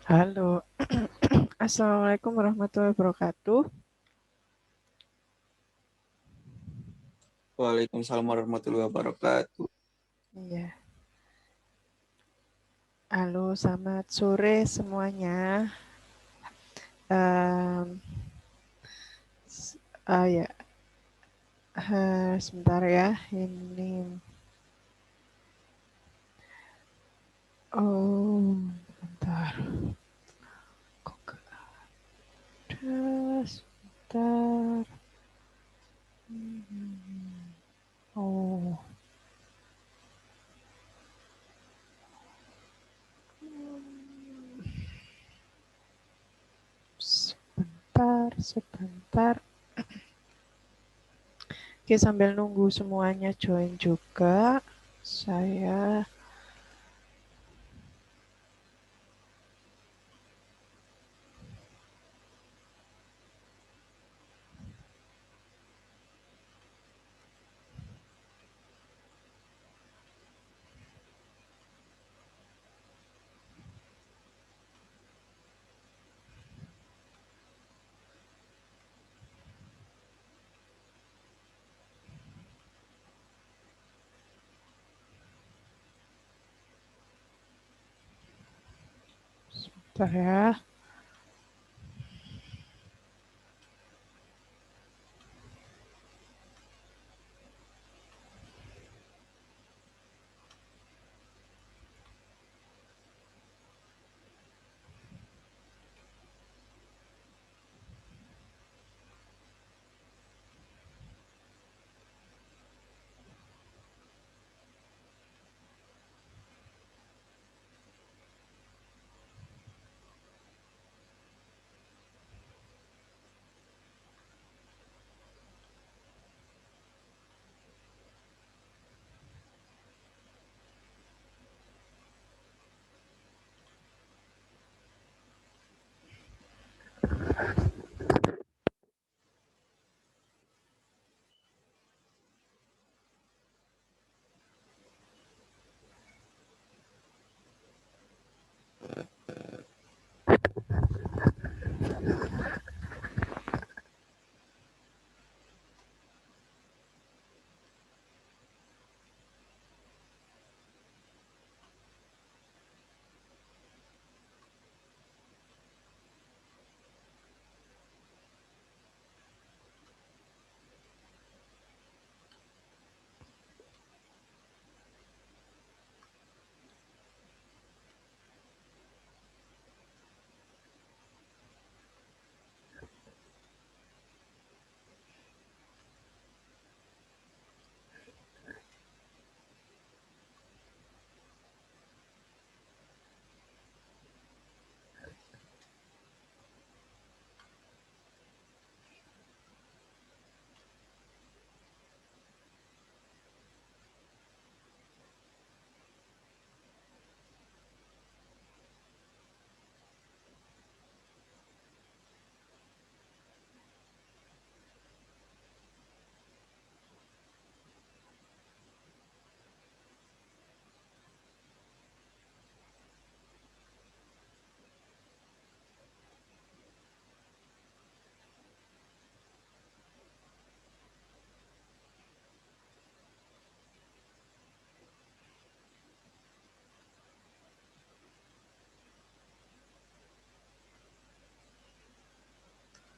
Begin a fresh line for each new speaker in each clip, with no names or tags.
Halo, Assalamualaikum warahmatullahi wabarakatuh.
Waalaikumsalam warahmatullahi wabarakatuh.
Iya, halo, selamat sore semuanya. Um, ya, sebentar ya. Ini, bentar. Kok gak ada? Sebentar. Oh, sebentar. Oke, sambil nunggu semuanya join juga, saya sebentar ya.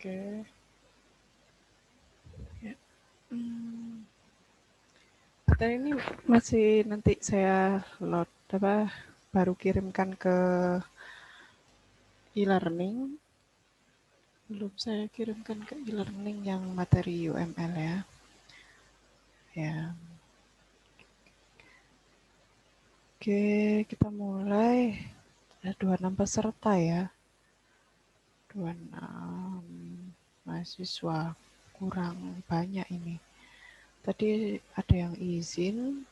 Oke. Ya. Dan ini masih nanti saya load baru kirimkan ke e-learning. Belum saya kirimkan ke e-learning yang materi UML ya. Ya. Oke, kita mulai. Ada 26 peserta ya. 26 mahasiswa. Kurang banyak ini. Tadi ada yang izin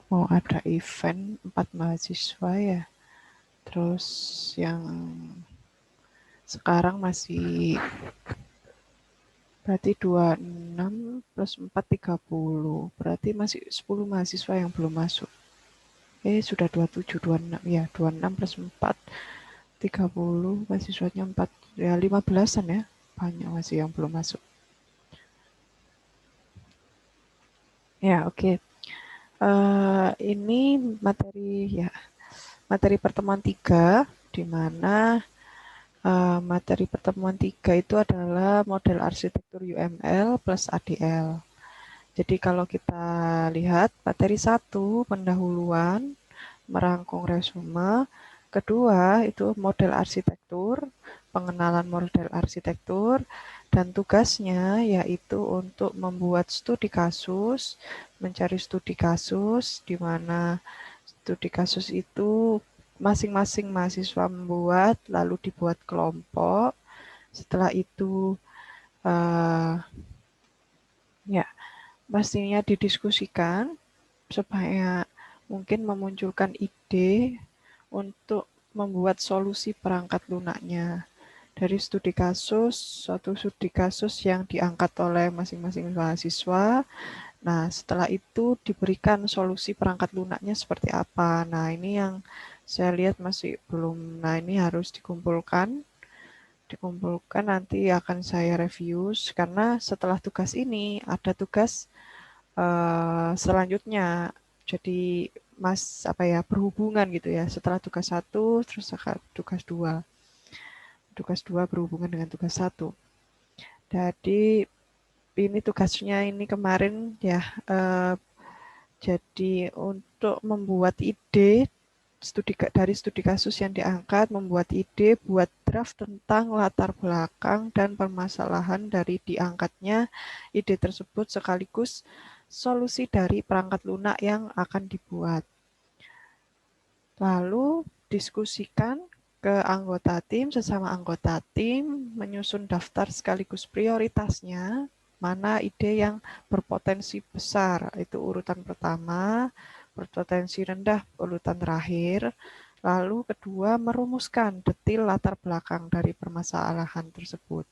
mau ada event 4 mahasiswa ya. Terus yang sekarang masih berarti 26 plus 4 30. Berarti masih 10 mahasiswa yang belum masuk. Sudah 27, 26 ya, 26 plus 4 30, mahasiswanya 4, ya 15-an ya. Banyak masih yang belum masuk. Ya, oke. Ini materi ya, materi pertemuan 3, di mana materi pertemuan 3 itu adalah model arsitektur UML plus ADL. Jadi kalau kita lihat materi 1, pendahuluan, merangkum resume. Kedua, itu model arsitektur, pengenalan model arsitektur, dan tugasnya yaitu untuk membuat studi kasus, mencari studi kasus, di mana studi kasus itu masing-masing mahasiswa membuat, lalu dibuat kelompok. Setelah itu, uh, ya, pastinya didiskusikan supaya mungkin memunculkan ide untuk membuat solusi perangkat lunaknya. Dari studi kasus, suatu studi kasus yang diangkat oleh masing-masing mahasiswa. Nah, setelah itu diberikan solusi perangkat lunaknya seperti apa. Nah, ini yang saya lihat masih belum. Nah, ini harus dikumpulkan. Dikumpulkan nanti akan saya review karena setelah tugas ini ada tugas selanjutnya. Jadi Mas apa ya berhubungan gitu ya. Setelah tugas 1 terus tugas 2. Tugas 2 berhubungan dengan tugas 1. Jadi ini tugasnya ini kemarin ya jadi untuk membuat ide dari studi kasus yang diangkat, membuat ide buat draft tentang latar belakang dan permasalahan dari diangkatnya ide tersebut sekaligus solusi dari perangkat lunak yang akan dibuat. Lalu diskusikan ke anggota tim, sesama anggota tim, menyusun daftar sekaligus prioritasnya, mana ide yang berpotensi besar, itu urutan pertama, berpotensi rendah, urutan terakhir. Lalu kedua, merumuskan detail latar belakang dari permasalahan tersebut.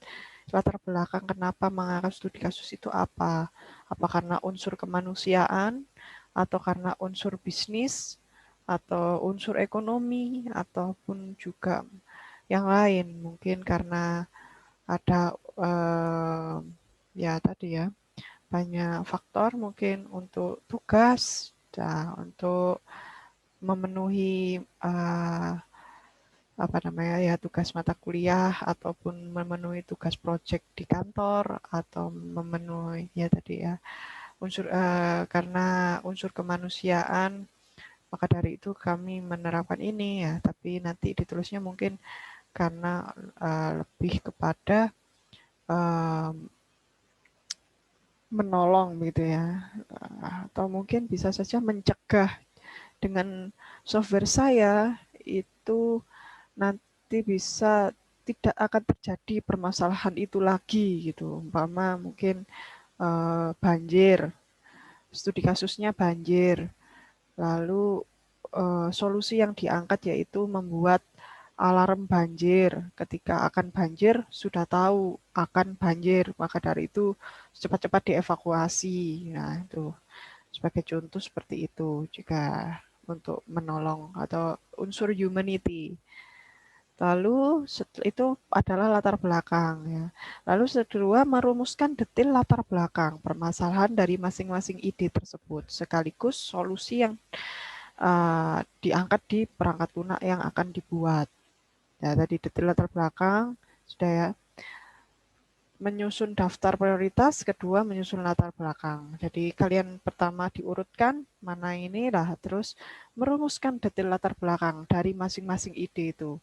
Latar belakang kenapa mengangkat studi kasus itu apa? Apa karena unsur kemanusiaan, atau karena unsur bisnis, atau unsur ekonomi, ataupun juga yang lain. Mungkin karena ada ya tadi ya banyak faktor mungkin untuk tugas, nah, untuk memenuhi apa namanya ya tugas mata kuliah ataupun memenuhi tugas proyek di kantor atau memenuhi ya tadi ya unsur karena unsur kemanusiaan. Maka dari itu kami menerapkan ini ya, tapi nanti ditulisnya mungkin karena lebih kepada uh, menolong gitu ya, atau mungkin bisa saja mencegah dengan software saya itu nanti bisa tidak akan terjadi permasalahan itu lagi gitu. Umpama mungkin banjir, studi kasusnya banjir. Lalu solusi yang diangkat yaitu membuat alarm banjir. Ketika akan banjir, sudah tahu akan banjir. Maka dari itu cepat-cepat dievakuasi. Nah, itu sebagai contoh seperti itu jika untuk menolong atau unsur humanity. Lalu setelah itu adalah latar belakang ya. Lalu kedua merumuskan detail latar belakang permasalahan dari masing-masing ide tersebut sekaligus solusi yang diangkat di perangkat lunak yang akan dibuat. Ya, tadi detail latar belakang sudah ya. Menyusun daftar prioritas, kedua menyusun latar belakang. Jadi kalian pertama diurutkan mana ini lah, terus merumuskan detail latar belakang dari masing-masing ide itu.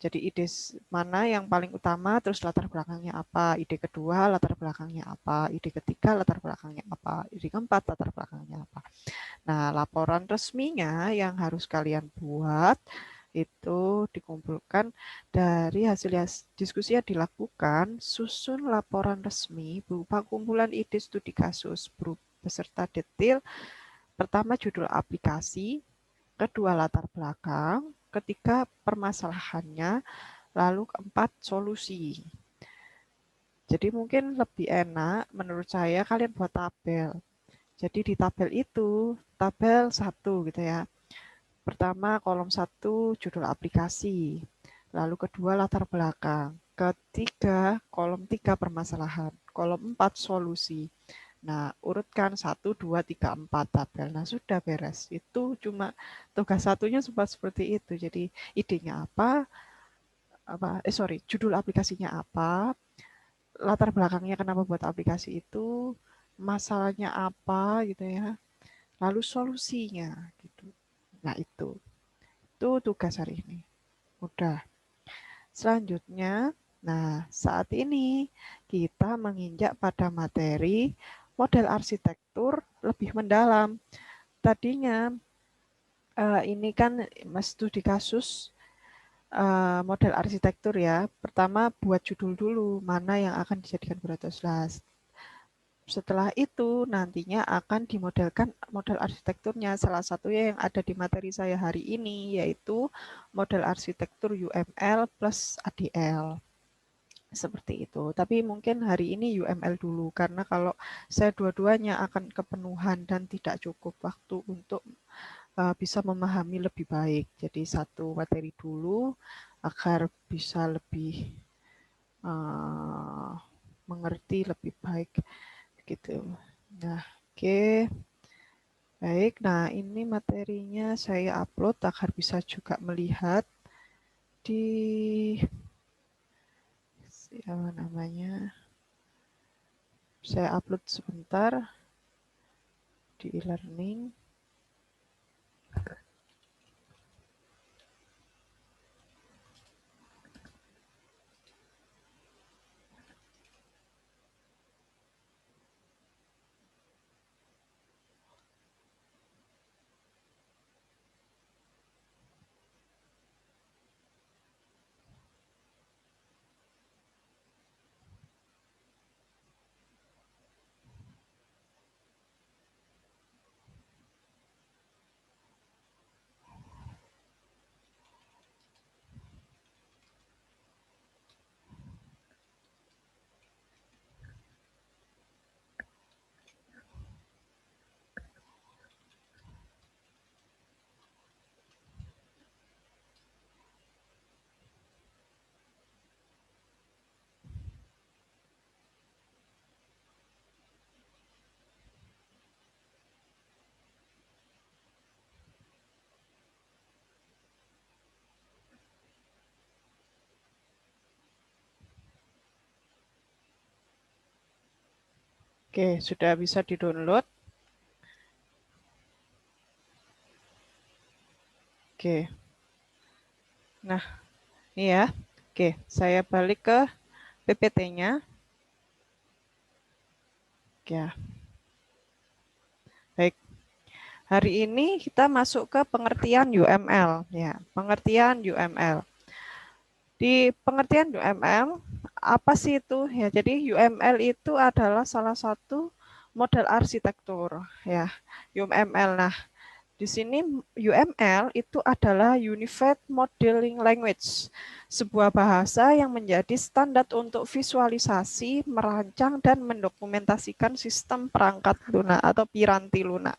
Jadi ide mana yang paling utama, terus latar belakangnya apa. Ide kedua, latar belakangnya apa. Ide ketiga, latar belakangnya apa. Ide keempat, latar belakangnya apa. Nah, laporan resminya yang harus kalian buat itu dikumpulkan dari hasil diskusi yang dilakukan, susun laporan resmi berupa kumpulan ide studi kasus beserta detail. Pertama, judul aplikasi, kedua, latar belakang, ketiga, permasalahannya, lalu keempat, solusi. Jadi mungkin lebih enak menurut saya kalian buat tabel. Jadi di tabel itu, tabel 1 gitu ya. Pertama kolom 1 judul aplikasi. Lalu kedua, latar belakang. Ketiga, kolom 3 permasalahan. Kolom 4 solusi. Nah, urutkan 1, 2, 3, 4 tabel. Nah, sudah beres. Itu cuma tugas satunya seperti itu. Jadi, idenya apa? Judul aplikasinya apa? Latar belakangnya kenapa buat aplikasi itu? Masalahnya apa gitu ya. Lalu solusinya gitu. Nah, itu tugas hari ini. Udah. Selanjutnya, nah saat ini kita menginjak pada materi model arsitektur lebih mendalam. Tadinya ini kan studi kasus model arsitektur ya. Pertama buat judul dulu, mana yang akan dijadikan prioritas. Setelah itu nantinya akan dimodelkan model arsitekturnya. Salah satunya yang ada di materi saya hari ini yaitu model arsitektur UML plus ADL. Seperti itu. Tapi mungkin hari ini UML dulu karena kalau saya dua-duanya akan kepenuhan dan tidak cukup waktu untuk bisa memahami lebih baik. Jadi satu materi dulu agar bisa lebih uh, mengerti lebih baik gitu. Nah, oke. Baik, nah ini materinya saya upload agar bisa juga melihat di apa namanya. Saya upload sebentar di e-learning. Oke, sudah bisa di-download. Oke. Nah, ini ya. Oke, saya balik ke PPT-nya. Oke. Baik. Hari ini kita masuk ke pengertian UML ya, pengertian UML. Di pengertian UML, apa sih itu? Ya, jadi UML itu adalah salah satu model arsitektur ya, UML. Nah, di sini UML itu adalah Unified Modeling Language, sebuah bahasa yang menjadi standar untuk visualisasi, merancang, dan mendokumentasikan sistem perangkat lunak atau piranti lunak.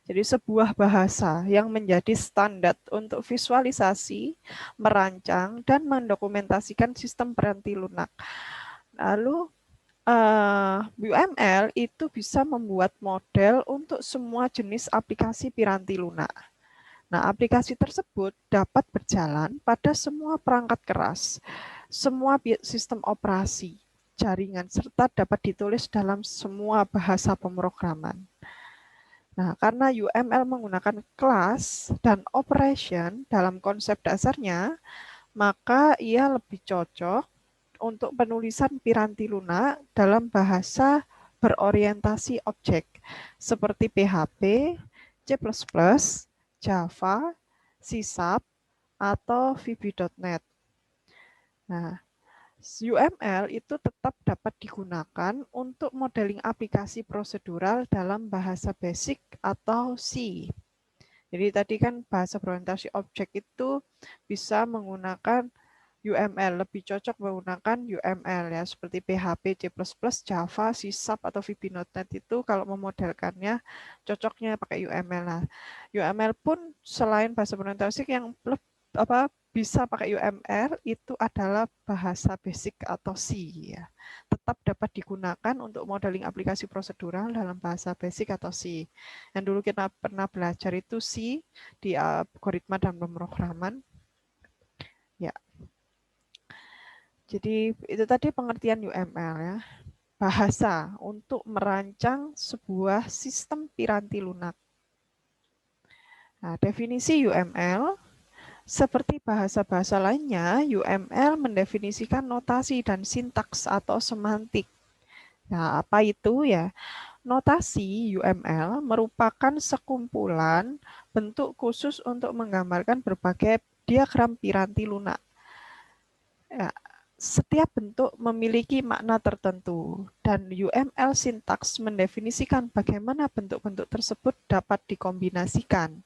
Jadi sebuah bahasa yang menjadi standar untuk visualisasi, merancang, dan mendokumentasikan sistem piranti lunak. Lalu UML itu bisa membuat model untuk semua jenis aplikasi piranti lunak. Nah, aplikasi tersebut dapat berjalan pada semua perangkat keras, semua sistem operasi, jaringan, serta dapat ditulis dalam semua bahasa pemrograman. Nah, karena UML menggunakan class dan operation dalam konsep dasarnya, maka ia lebih cocok untuk penulisan piranti lunak dalam bahasa berorientasi objek seperti PHP, C++, Java, C#, atau VB.NET. Nah, UML itu tetap dapat digunakan untuk modeling aplikasi prosedural dalam bahasa basic atau C. Jadi tadi kan bahasa berorientasi objek itu bisa menggunakan UML, lebih cocok menggunakan UML ya, seperti PHP, C++, Java, C#, atau VB.NET itu kalau memodelkannya cocoknya pakai UML. Nah, UML pun selain bahasa berorientasi yang bisa pakai UML itu adalah bahasa basic atau C ya. Tetap dapat digunakan untuk modeling aplikasi prosedural dalam bahasa basic atau C. Yang dulu kita pernah belajar itu C di algoritma dan pemrograman. Ya. Jadi itu tadi pengertian UML ya. Bahasa untuk merancang sebuah sistem piranti lunak. Nah, definisi UML seperti bahasa-bahasa lainnya, UML mendefinisikan notasi dan sintaks atau semantik. Nah, apa itu ya? Notasi UML merupakan sekumpulan bentuk khusus untuk menggambarkan berbagai diagram piranti lunak. Ya, setiap bentuk memiliki makna tertentu, dan UML sintaks mendefinisikan bagaimana bentuk-bentuk tersebut dapat dikombinasikan.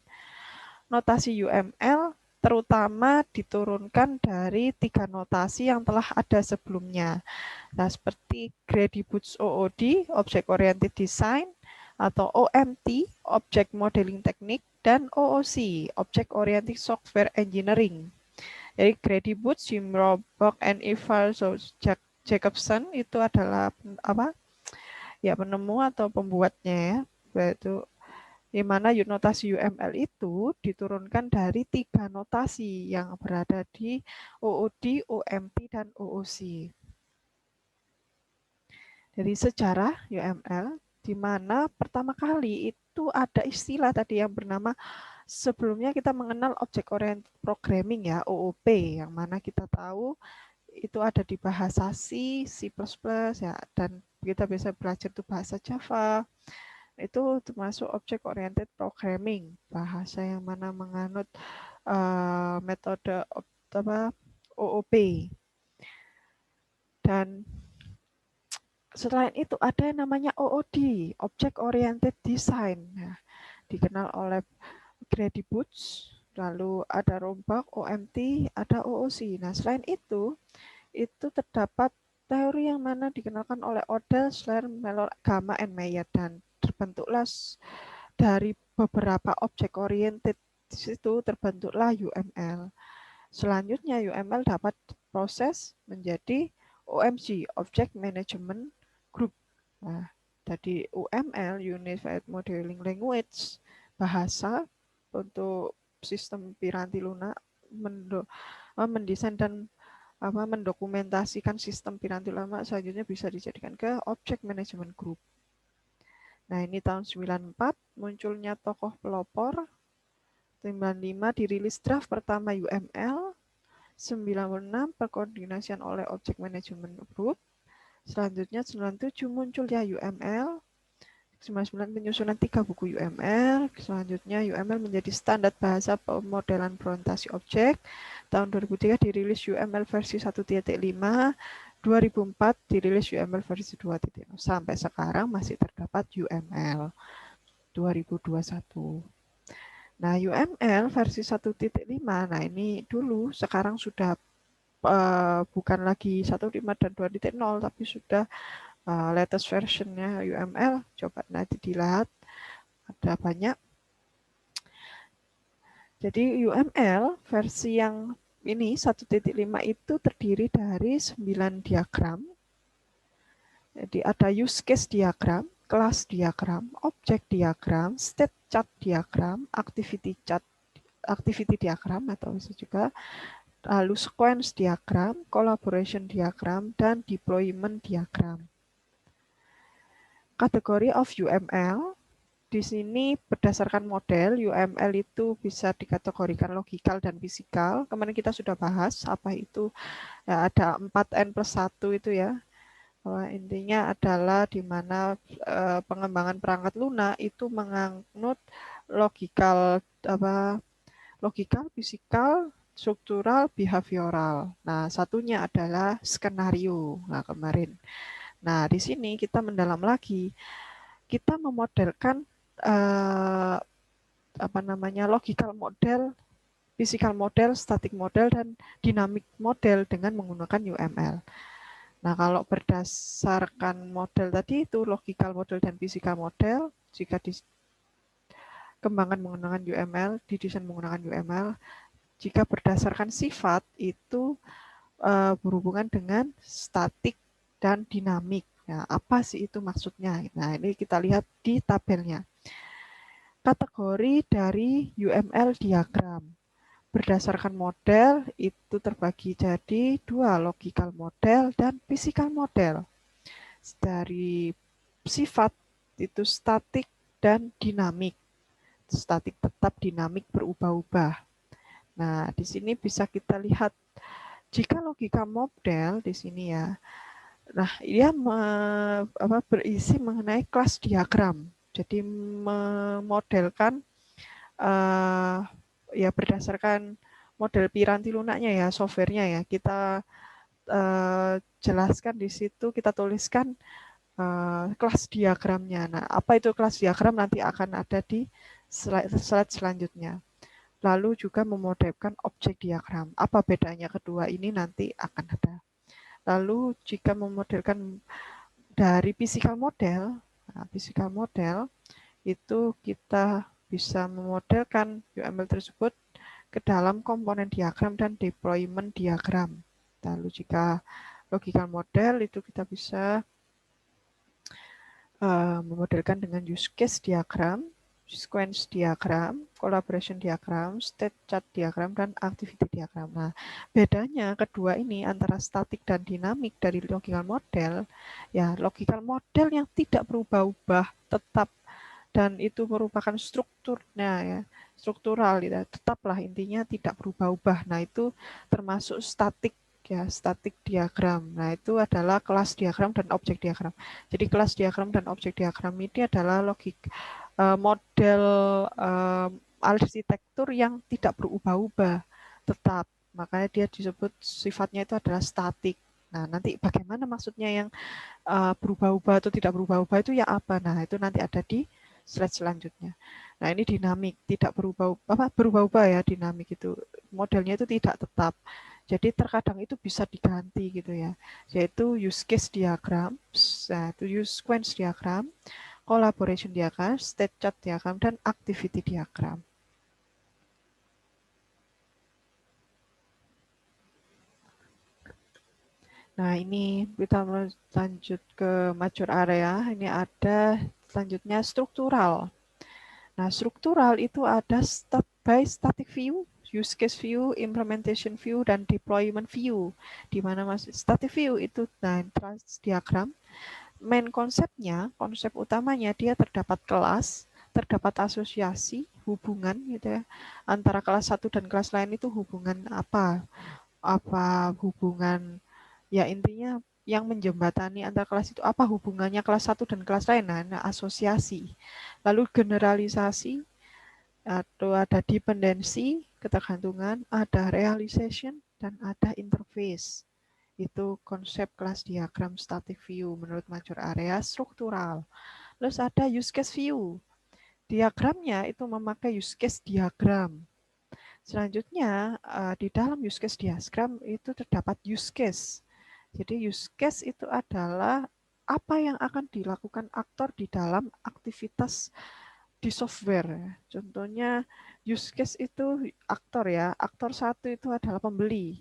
Notasi UML terutama diturunkan dari 3 notasi yang telah ada sebelumnya. Nah, seperti Grady Boots OOD, Object Oriented Design, atau OMT, Object Modeling Technique, dan OOC, Object Oriented Software Engineering. Jadi Grady Boots, Jim Roebuck, and Ivar Jacobson itu adalah apa? Ya, penemu atau pembuatnya ya, yaitu di mana notasi UML itu diturunkan dari 3 notasi yang berada di OOD, OMT, dan OOC. Dari sejarah UML, di mana pertama kali itu ada istilah tadi yang bernama, sebelumnya kita mengenal Object Oriented Programming ya, OOP, yang mana kita tahu itu ada di bahasa C, C++ ya, dan kita bisa belajar itu bahasa Java. Itu termasuk Object Oriented Programming, bahasa yang mana menganut metode OOP. Dan selain itu ada yang namanya OOD, Object Oriented Design. Nah, dikenal oleh Grady Boots, lalu ada Roebuck, OMT, ada OOC. Nah, selain itu terdapat teori yang mana dikenalkan oleh Odell, Schler, Mellor, Gamma, and Mayer, dan terbentuklah dari beberapa objek oriented di situ terbentuklah UML. Selanjutnya UML dapat proses menjadi OMG, Object Management Group. Nah, tadi UML, Unified Modeling Language, bahasa untuk sistem piranti lunak, mendesain dan mendokumentasikan sistem piranti lunak selanjutnya bisa dijadikan ke Object Management Group. Nah, ini tahun 94 munculnya tokoh pelopor. 95 dirilis draft pertama UML. 96 perkoordinasian oleh Object Management Group. Selanjutnya 97 munculnya UML. 99 penyusunan 3 buku UML. Selanjutnya UML menjadi standar bahasa pemodelan presentasi objek. Tahun 2003 dirilis UML versi 1.5. 2004 dirilis UML versi 2.0. Sampai sekarang masih terdapat UML 2021. Nah, UML versi 1.5, nah ini dulu, sekarang sudah bukan lagi 1.5 dan 2.0, tapi sudah latest versionnya UML. Coba nanti dilihat, ada banyak. Jadi UML versi yang ini 1.5 itu terdiri dari 9 diagram. Jadi ada use case diagram, kelas diagram, objek diagram, state chart diagram, activity diagram atau bisa juga, lalu sequence diagram, collaboration diagram, dan deployment diagram. Kategori of UML, di sini berdasarkan model, UML itu bisa dikategorikan logikal dan fisikal. Kemarin kita sudah bahas apa itu, ya, ada 4N+1 itu ya. Intinya adalah di mana pengembangan perangkat lunak itu menganut logikal, fisikal, struktural, behavioral. Nah, satunya adalah skenario. Nah, kemarin. Nah, di sini kita mendalam lagi. Kita memodelkan logical model, physical model, static model, dan dynamic model dengan menggunakan UML. Nah, kalau berdasarkan model tadi itu, logical model dan physical model, jika dikembangkan menggunakan UML, didesain menggunakan UML, Jika berdasarkan sifat itu berhubungan dengan statik dan dinamik. Nah, apa sih itu maksudnya? Nah, ini kita lihat di tabelnya. Kategori dari UML diagram. Berdasarkan model itu terbagi jadi 2, logical model dan physical model. Dari sifat itu statik dan dinamik. Statik tetap, dinamik berubah-ubah. Nah, di sini bisa kita lihat jika logika model di sini ya. Nah, dia berisi mengenai kelas diagram. Jadi memodelkan ya berdasarkan model piranti lunaknya ya, softwarenya ya. Kita jelaskan di situ, kita tuliskan kelas diagramnya. Nah, apa itu kelas diagram nanti akan ada di slide selanjutnya. Lalu juga memodelkan objek diagram. Apa bedanya kedua ini nanti akan ada. Lalu jika memodelkan dari physical model, nah, physical model itu kita bisa memodelkan UML tersebut ke dalam komponen diagram dan deployment diagram. Lalu jika logical model itu kita bisa memodelkan dengan use case diagram, sequence diagram, collaboration diagram, state chart diagram, dan activity diagram. Nah, bedanya kedua ini antara statik dan dinamik dari logical model, ya logical model yang tidak berubah-ubah tetap dan itu merupakan strukturnya ya, struktural ya, tetaplah intinya tidak berubah-ubah. Nah, itu termasuk statik ya, statik diagram. Nah, itu adalah kelas diagram dan objek diagram. Jadi kelas diagram dan objek diagram ini adalah model arsitektur yang tidak berubah-ubah, tetap. Makanya dia disebut sifatnya itu adalah statik. Nah, nanti bagaimana maksudnya yang berubah-ubah atau tidak berubah-ubah itu ya apa? Nah, itu nanti ada di slide selanjutnya. Nah, ini dinamik, tidak berubah-ubah ya, dinamik itu. Modelnya itu tidak tetap. Jadi terkadang itu bisa diganti gitu ya. Yaitu use case diagram, nah, itu use sequence diagram, collaboration diagram, state chart diagram, dan activity diagram. Nah, ini kita lanjut ke mature area. Ini ada selanjutnya struktural. Nah, struktural itu ada by static view, use case view, implementation view, dan deployment view. Di mana static view itu diagram. Main konsepnya, konsep utamanya dia terdapat kelas, terdapat asosiasi, hubungan gitu ya. Antara kelas satu dan kelas lain itu hubungan apa? Apa hubungan, ya intinya yang menjembatani antar kelas itu apa hubungannya kelas satu dan kelas lain. Nah, asosiasi. Lalu generalisasi, atau ada dependensi, ketergantungan, ada realization, dan ada interface. Itu konsep kelas diagram static view menurut mature area struktural. Terus ada use case view. Diagramnya itu memakai use case diagram. Selanjutnya, di dalam use case diagram itu terdapat use case. Jadi use case itu adalah apa yang akan dilakukan aktor di dalam aktivitas di software. Contohnya use case itu aktor ya. Aktor satu itu adalah pembeli.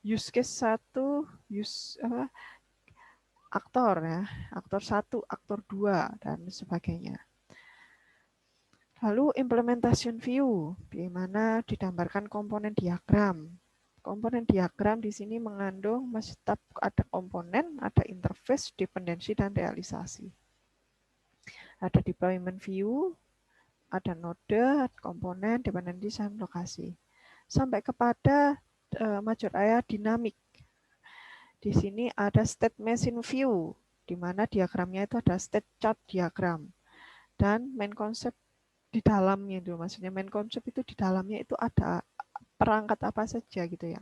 Use case satu, aktor ya. Aktor satu, aktor dua, dan sebagainya. Lalu implementation view, di mana digambarkan komponen diagram. Komponen diagram di sini mengandung tetap ada komponen, ada interface, dependensi, dan realisasi. Ada deployment view, ada node, komponen, dependensi, dan lokasi. Sampai kepada mature area dinamik. Di sini ada state machine view, di mana diagramnya itu ada state chart diagram. Dan main konsep di dalamnya itu, maksudnya main konsep itu di dalamnya itu ada perangkat apa saja gitu ya,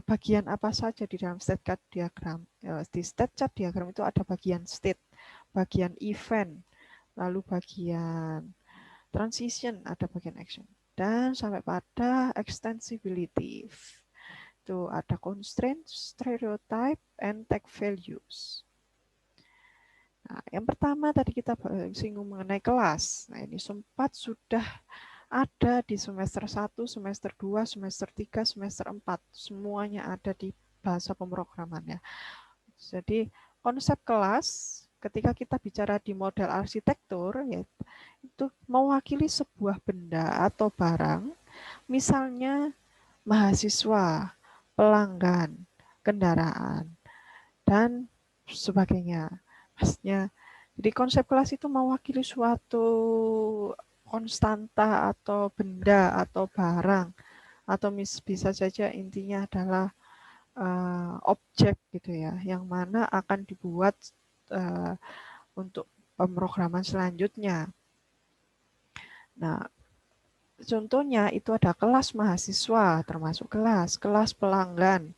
bagian apa saja di dalam state chart diagram. Di state chart diagram itu ada bagian state, bagian event, lalu bagian transition, ada bagian action. Dan sampai pada extensibility. Itu ada constraint, stereotype, and tag values. Nah, yang pertama tadi kita singgung mengenai kelas. Nah, ini sempat sudah Ada di semester 1, semester 2, semester 3, semester 4. Semuanya ada di bahasa pemrograman ya. Jadi konsep kelas ketika kita bicara di model arsitektur ya, itu mewakili sebuah benda atau barang, misalnya mahasiswa, pelanggan, kendaraan, dan sebagainya. Maksudnya, jadi konsep kelas itu mewakili suatu konstanta atau benda atau barang atau bisa saja intinya adalah objek gitu ya, yang mana akan dibuat uh, untuk pemrograman selanjutnya. Nah, contohnya itu ada kelas mahasiswa, termasuk kelas pelanggan,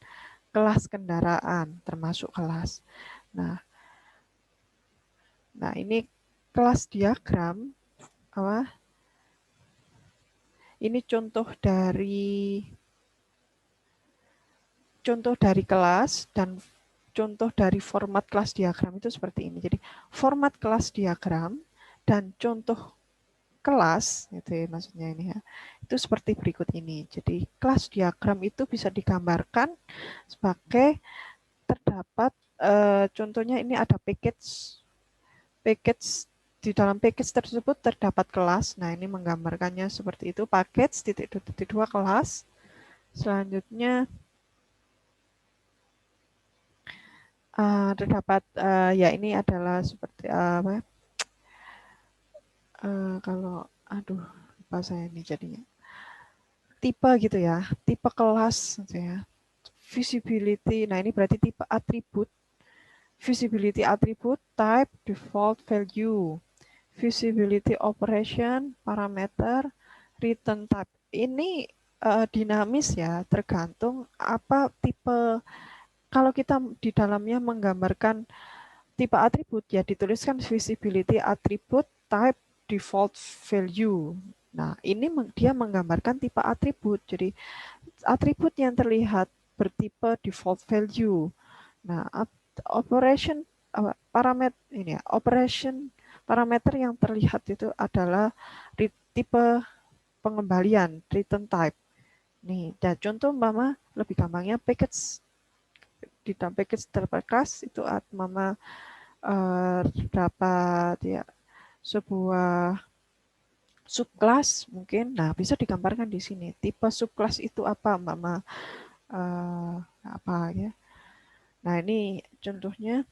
kelas kendaraan, termasuk kelas. Nah, nah ini kelas diagram apa? Ini contoh dari kelas dan contoh dari format kelas diagram itu seperti ini. Jadi format kelas diagram dan contoh kelas itu ya maksudnya ini ya. Itu seperti berikut ini. Jadi kelas diagram itu bisa digambarkan sebagai terdapat contohnya ini ada package di dalam package tersebut terdapat kelas. Nah, ini menggambarkannya seperti itu. Package titik dua kelas. Selanjutnya terdapat ya ini adalah seperti apa? Kalau aduh lupa saya ini jadinya. Tipe gitu ya, tipe kelas gitu ya. Visibility. Nah, ini berarti tipe atribut. Visibility attribute, type, default value. Visibility operation, parameter, return type. Ini dinamis ya, tergantung apa tipe. Kalau kita di dalamnya menggambarkan tipe atribut ya dituliskan visibility attribute type default value. Nah, ini dia menggambarkan tipe atribut. Jadi atribut yang terlihat bertipe default value. Nah, operation parameter ini ya, operation parameter yang terlihat itu adalah tipe pengembalian return type. Nih, dan contoh mama lebih gampangnya package di dalam package terbatas itu mama dapat ya sebuah subclass mungkin. Nah, bisa digambarkan di sini. Tipe subclass itu apa, mama apa ya? Nah, ini contohnya.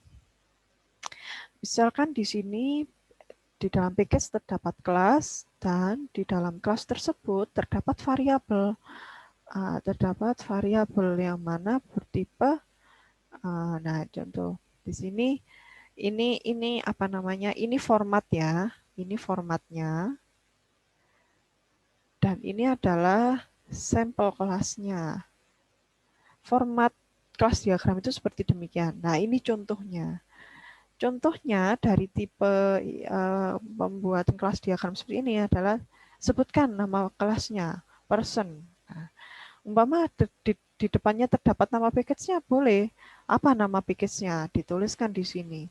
Misalkan di sini di dalam package terdapat kelas dan di dalam kelas tersebut terdapat variabel. Terdapat variabel yang mana bertipe. Nah, contoh di sini ini apa namanya? Ini format ya. Ini formatnya. Dan ini adalah sampel kelasnya. Format kelas diagram itu seperti demikian. Nah, ini contohnya. Contohnya dari tipe pembuatan kelas diagram seperti ini adalah sebutkan nama kelasnya, person. Nah, umpama di depannya terdapat nama package-nya, boleh. Apa nama package-nya? Dituliskan di sini.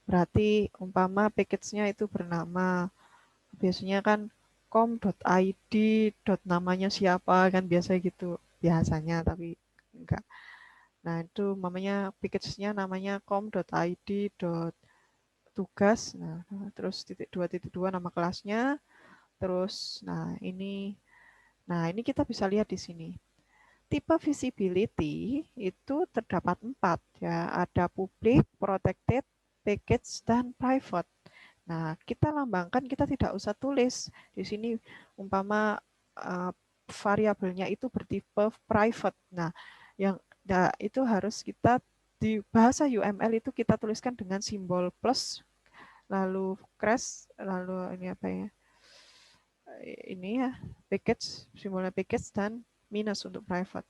Berarti umpama package-nya itu bernama, biasanya kan com.id, namanya siapa, kan biasa gitu. Biasanya, tapi enggak. Nah, itu namanya package-nya namanya com.id tugas, nah, terus titik dua nama kelasnya, terus nah ini kita bisa lihat di sini. Tipe visibility itu terdapat 4 ya, ada public, protected, package, dan private. Nah, kita lambangkan, kita tidak usah tulis di sini umpama variabelnya itu bertipe private. Nah, itu harus kita di bahasa UML itu kita tuliskan dengan simbol plus lalu crash, lalu ini apa ya? Ini ya, package, simbolnya package dan minus untuk private.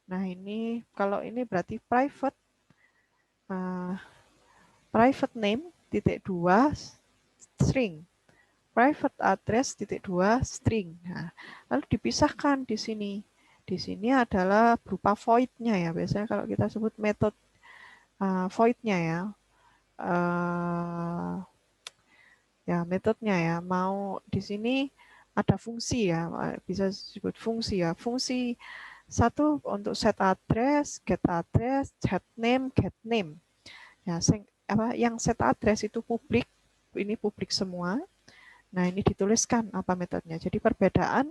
Nah, ini kalau ini berarti uh, private name titik dua string, private address titik dua string. Nah, lalu dipisahkan di sini. Di sini adalah berupa void-nya ya. Biasanya kalau kita sebut metode void-nya ya. Ya metodenya ya, mau di sini ada fungsi ya, bisa disebut fungsi ya. Fungsi satu untuk set address, get name, get name. Ya, yang set address itu publik, ini publik semua. Nah, ini dituliskan apa metodenya. Jadi perbedaan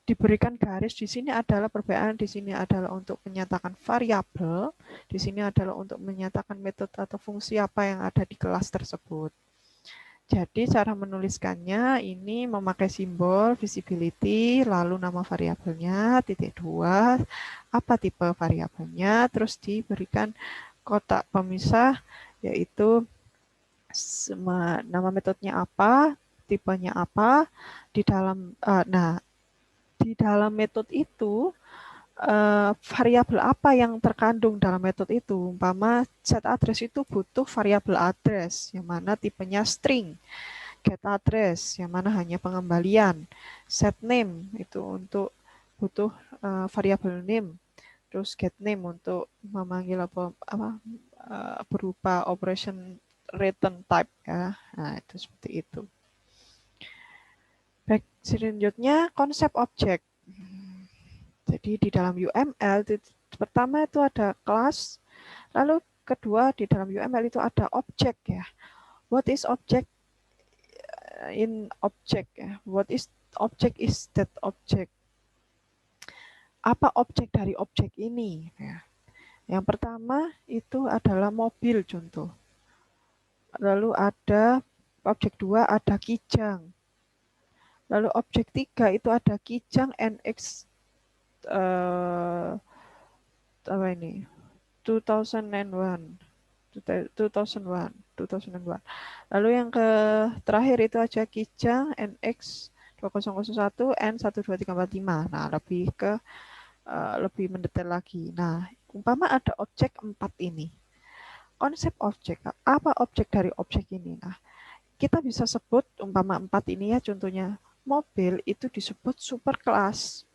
diberikan garis di sini adalah perbedaan di sini adalah untuk menyatakan variabel, di sini adalah untuk menyatakan metode atau fungsi apa yang ada di kelas tersebut. Jadi cara menuliskannya ini memakai simbol visibility, lalu nama variabelnya, titik 2, apa tipe variabelnya, terus diberikan kotak pemisah, yaitu nama metodenya apa, tipenya apa, di dalam, di dalam metode itu variabel apa yang terkandung dalam metode itu. Umpama set address itu butuh variabel address yang mana tipenya string. Get address yang mana hanya pengembalian. Set name itu untuk butuh variabel name. Terus get name untuk memanggil berupa operation return type ya. Nah, itu seperti itu. Baik, selanjutnya konsep objek. Jadi di dalam UML pertama itu ada kelas, lalu kedua di dalam UML itu ada objek ya. What is object in object ya? What is object is that object. Apa objek dari objek ini ya? Yang pertama itu adalah mobil contoh. Lalu ada objek 2 ada kijang. Lalu objek 3 itu ada kijang NX apa ini? 2001. 2001. Lalu yang terakhir itu aja kijang NX 2001 N12345. Nah, lebih mendetail lagi. Nah, umpama ada objek 4 ini. Konsep objek, apa objek dari objek ini? Nah, kita bisa sebut umpama 4 ini ya, contohnya mobil itu disebut superclass.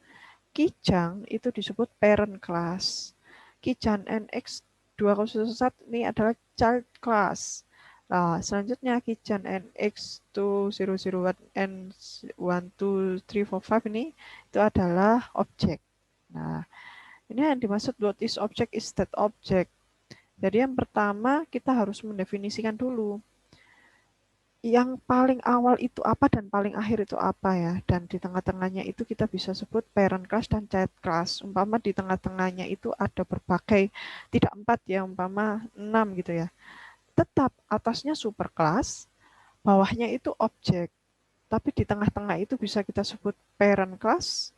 Kijang itu disebut parent class. Kijang NX 201 ini adalah child class. Nah, selanjutnya Kijang NX 2001 N12345 ini itu adalah objek. Nah, ini yang dimaksud what is object is that object. Jadi yang pertama kita harus mendefinisikan dulu yang paling awal itu apa dan paling akhir itu apa ya. Dan di tengah-tengahnya itu kita bisa sebut parent class dan child class. Umpama di tengah-tengahnya itu ada berbagai, tidak 4 ya, umpama 6 gitu ya. Tetap atasnya super class, bawahnya itu objek. Tapi di tengah-tengah itu bisa kita sebut parent class,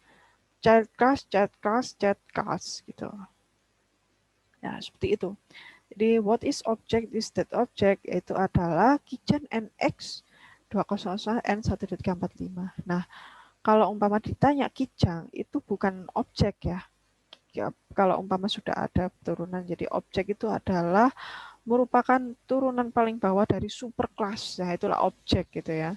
child class, child class, child class gitu. Ya, seperti itu. Jadi what is object is that object yaitu adalah Kijang NX 200 N1345. Nah, kalau umpama ditanya Kijang itu bukan objek ya. Kalau umpama sudah ada turunan jadi objek itu adalah merupakan turunan paling bawah dari superclass. Ya, itulah objek gitu ya.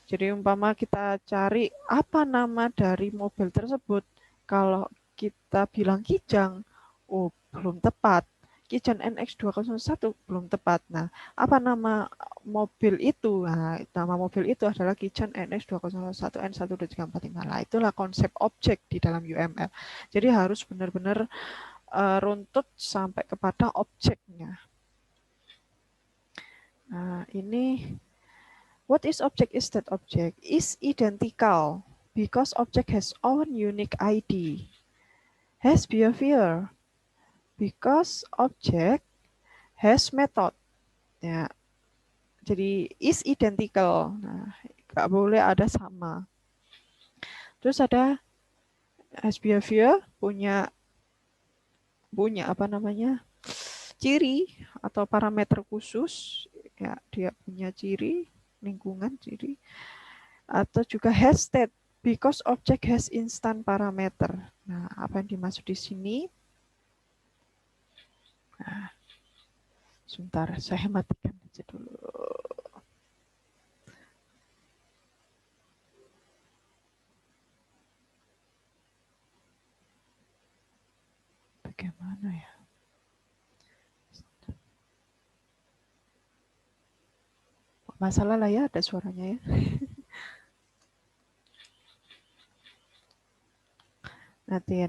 Jadi umpama kita cari apa nama dari mobil tersebut, kalau kita bilang Kijang, oh belum tepat. Kijang NX 201 belum tepat. Nah, apa nama mobil itu? Nah, nama mobil itu adalah Kijang NX 201 N12345. Nah, itulah konsep objek di dalam UML. Jadi harus benar-benar runtut sampai kepada objeknya. Nah, ini what is object is that object is identical because object has own unique ID. Has behavior because object has method. Ya, jadi is identical. Nah, nggak boleh ada sama. Terus ada has behavior punya apa namanya ciri atau parameter khusus. Ya, dia punya ciri lingkungan ciri atau juga has state because object has instant parameter. Nah, apa yang dimaksud di sini? Nah, sebentar, saya matikan aja dulu. Bagaimana ya? Masalah lah ya, ada suaranya ya. nanti.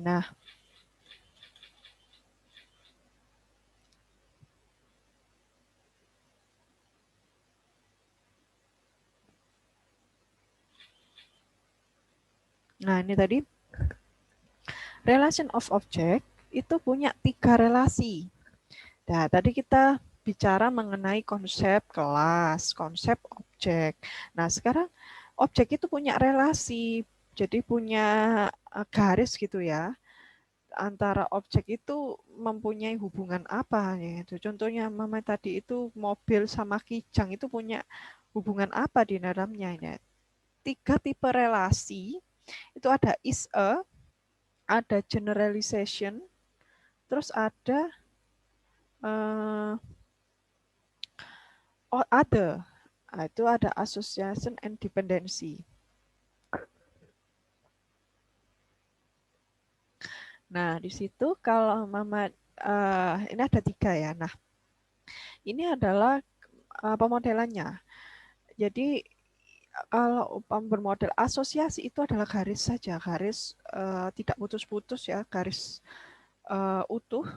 Nah, ini tadi relation of object itu punya 3 relasi. Nah, tadi kita bicara mengenai konsep kelas, konsep objek. Nah, sekarang objek itu punya relasi, jadi punya garis gitu ya. Antara objek itu mempunyai hubungan apa gitu. Contohnya Mama tadi itu mobil sama kijang itu punya hubungan apa di dalamnya ya. 3 tipe relasi itu ada is a, ada generalization, terus ada other. Itu ada association and dependency. Nah, di situ kalau Mama ini ada 3 ya. Nah, ini adalah pemodelannya. Jadi kalau bermodel asosiasi itu adalah garis saja, garis tidak putus-putus ya, garis utuh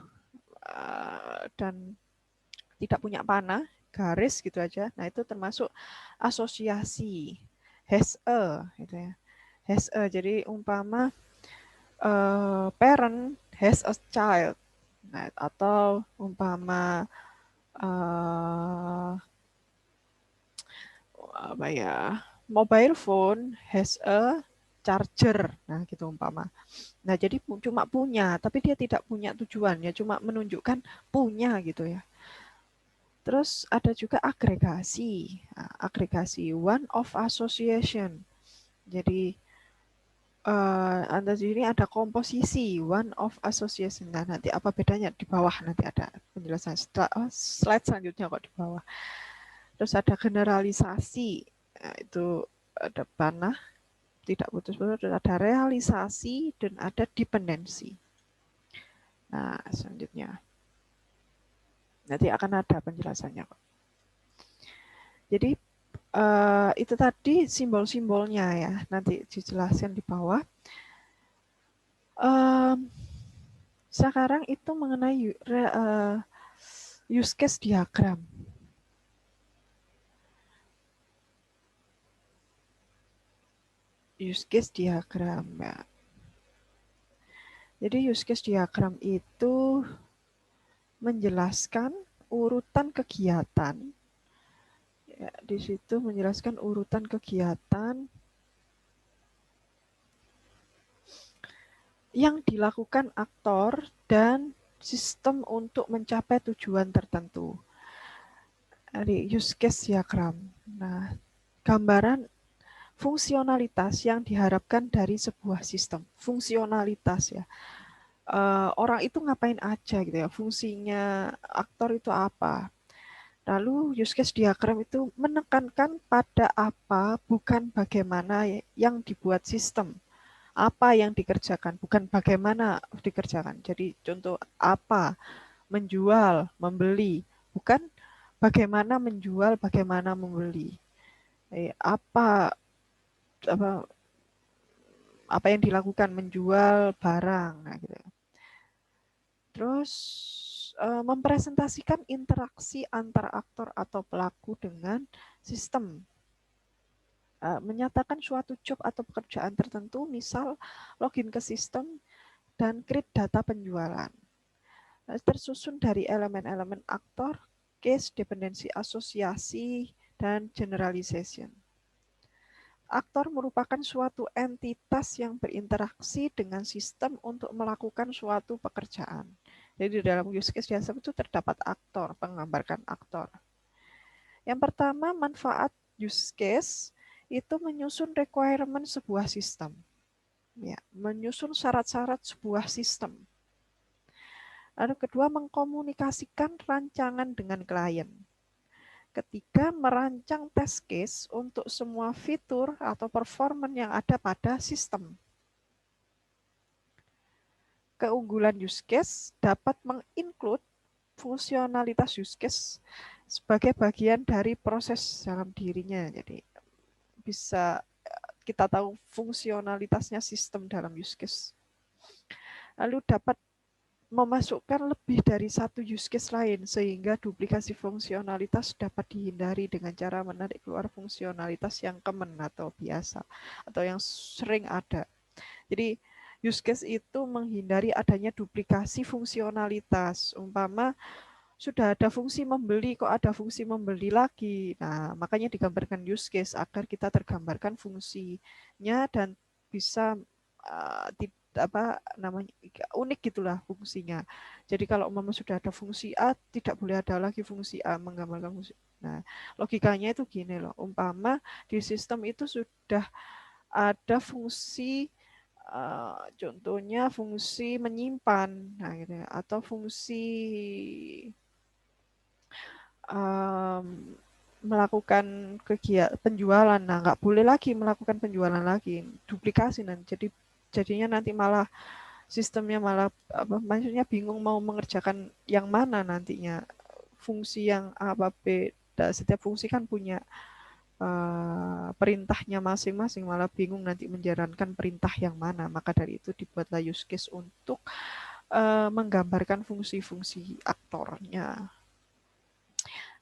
dan tidak punya panah, garis gitu aja. Nah, itu termasuk asosiasi. Has a gitu ya. Has a. Jadi umpama parent has a child. Nah, atau umpama apa ya, mobile phone has a charger. Nah, gitu umpama. Nah, jadi cuma punya, tapi dia tidak punya tujuan ya, cuma menunjukkan punya gitu ya. Terus ada juga agregasi. Nah, agregasi one of association. Jadi Anda sini ada komposisi one of association. Nah, nanti apa bedanya di bawah nanti ada penjelasan slide selanjutnya kok di bawah. Terus ada generalisasi. Nah, itu ada panah tidak putus-putus, ada realisasi dan ada dependensi. Nah, selanjutnya nanti akan ada penjelasannya kok. Jadi itu tadi simbol-simbolnya ya, nanti dijelaskan di bawah. Sekarang itu mengenai use case diagram. Use case diagram ya. Jadi use case diagram itu menjelaskan urutan kegiatan. Ya, di situ menjelaskan urutan kegiatan yang dilakukan aktor dan sistem untuk mencapai tujuan tertentu. Dari use case diagram. Nah, gambaran fungsionalitas yang diharapkan dari sebuah sistem. Fungsionalitas ya. Orang itu ngapain aja gitu ya. Fungsinya aktor itu apa. Lalu use case diagram itu menekankan pada apa, bukan bagaimana yang dibuat sistem. Apa yang dikerjakan, bukan bagaimana dikerjakan. Jadi contoh apa, menjual, membeli, bukan bagaimana menjual, bagaimana membeli. Apa yang dilakukan, menjual barang. Nah, gitu. Terus mempresentasikan interaksi antara aktor atau pelaku dengan sistem. Menyatakan suatu job atau pekerjaan tertentu, misal login ke sistem dan create data penjualan. Tersusun dari elemen-elemen aktor, case, dependensi asosiasi, dan generalization. Aktor merupakan suatu entitas yang berinteraksi dengan sistem untuk melakukan suatu pekerjaan. Jadi di dalam use case diagram itu terdapat aktor, menggambarkan aktor. Yang pertama, manfaat use case itu menyusun requirement sebuah sistem. Ya, menyusun syarat-syarat sebuah sistem. Lalu kedua, mengkomunikasikan rancangan dengan klien. Ketiga, merancang test case untuk semua fitur atau performance yang ada pada sistem. Keunggulan use case dapat menginclude fungsionalitas use case sebagai bagian dari proses dalam dirinya. Jadi bisa kita tahu fungsionalitasnya sistem dalam use case. lalu dapat memasukkan lebih dari satu use case lain sehingga duplikasi fungsionalitas dapat dihindari dengan cara menarik keluar fungsionalitas yang common atau biasa atau yang sering ada. Jadi use case itu menghindari adanya duplikasi fungsionalitas. Umpama sudah ada fungsi membeli, kok ada fungsi membeli lagi. Nah, makanya digambarkan use case agar kita tergambarkan fungsinya dan bisa apa namanya unik gitulah fungsinya. Jadi kalau umpama sudah ada fungsi A, tidak boleh ada lagi fungsi A menggambarkan fungsi. Nah, logikanya itu gini loh. Umpama di sistem itu sudah ada fungsi contohnya fungsi menyimpan, nah gitu ya, atau fungsi melakukan kegiatan penjualan. Nah, nggak boleh lagi melakukan penjualan lagi, duplikasi nanti. Jadinya nanti malah sistemnya malah apa maksudnya bingung mau mengerjakan yang mana nantinya. Fungsi yang A apa B, setiap fungsi kan punya perintahnya masing-masing, malah bingung nanti menjalankan perintah yang mana. Maka dari itu dibuatlah use case untuk menggambarkan fungsi-fungsi aktornya.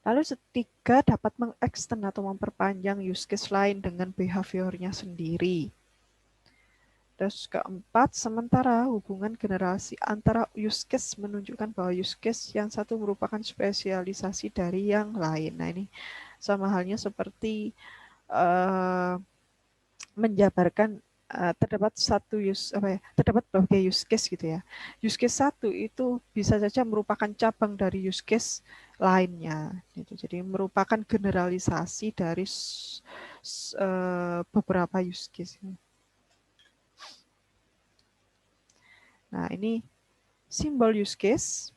Lalu ketiga, dapat mengextend atau memperpanjang use case lain dengan behaviornya sendiri. Terus keempat, sementara hubungan generasi antara use case menunjukkan bahwa use case yang satu merupakan spesialisasi dari yang lain. Nah, ini sama halnya seperti menjabarkan terdapat terdapat berbagai use case gitu ya. Use case satu itu bisa saja merupakan cabang dari use case lainnya. Gitu. Jadi merupakan generalisasi dari beberapa use case. Nah, ini simbol use case.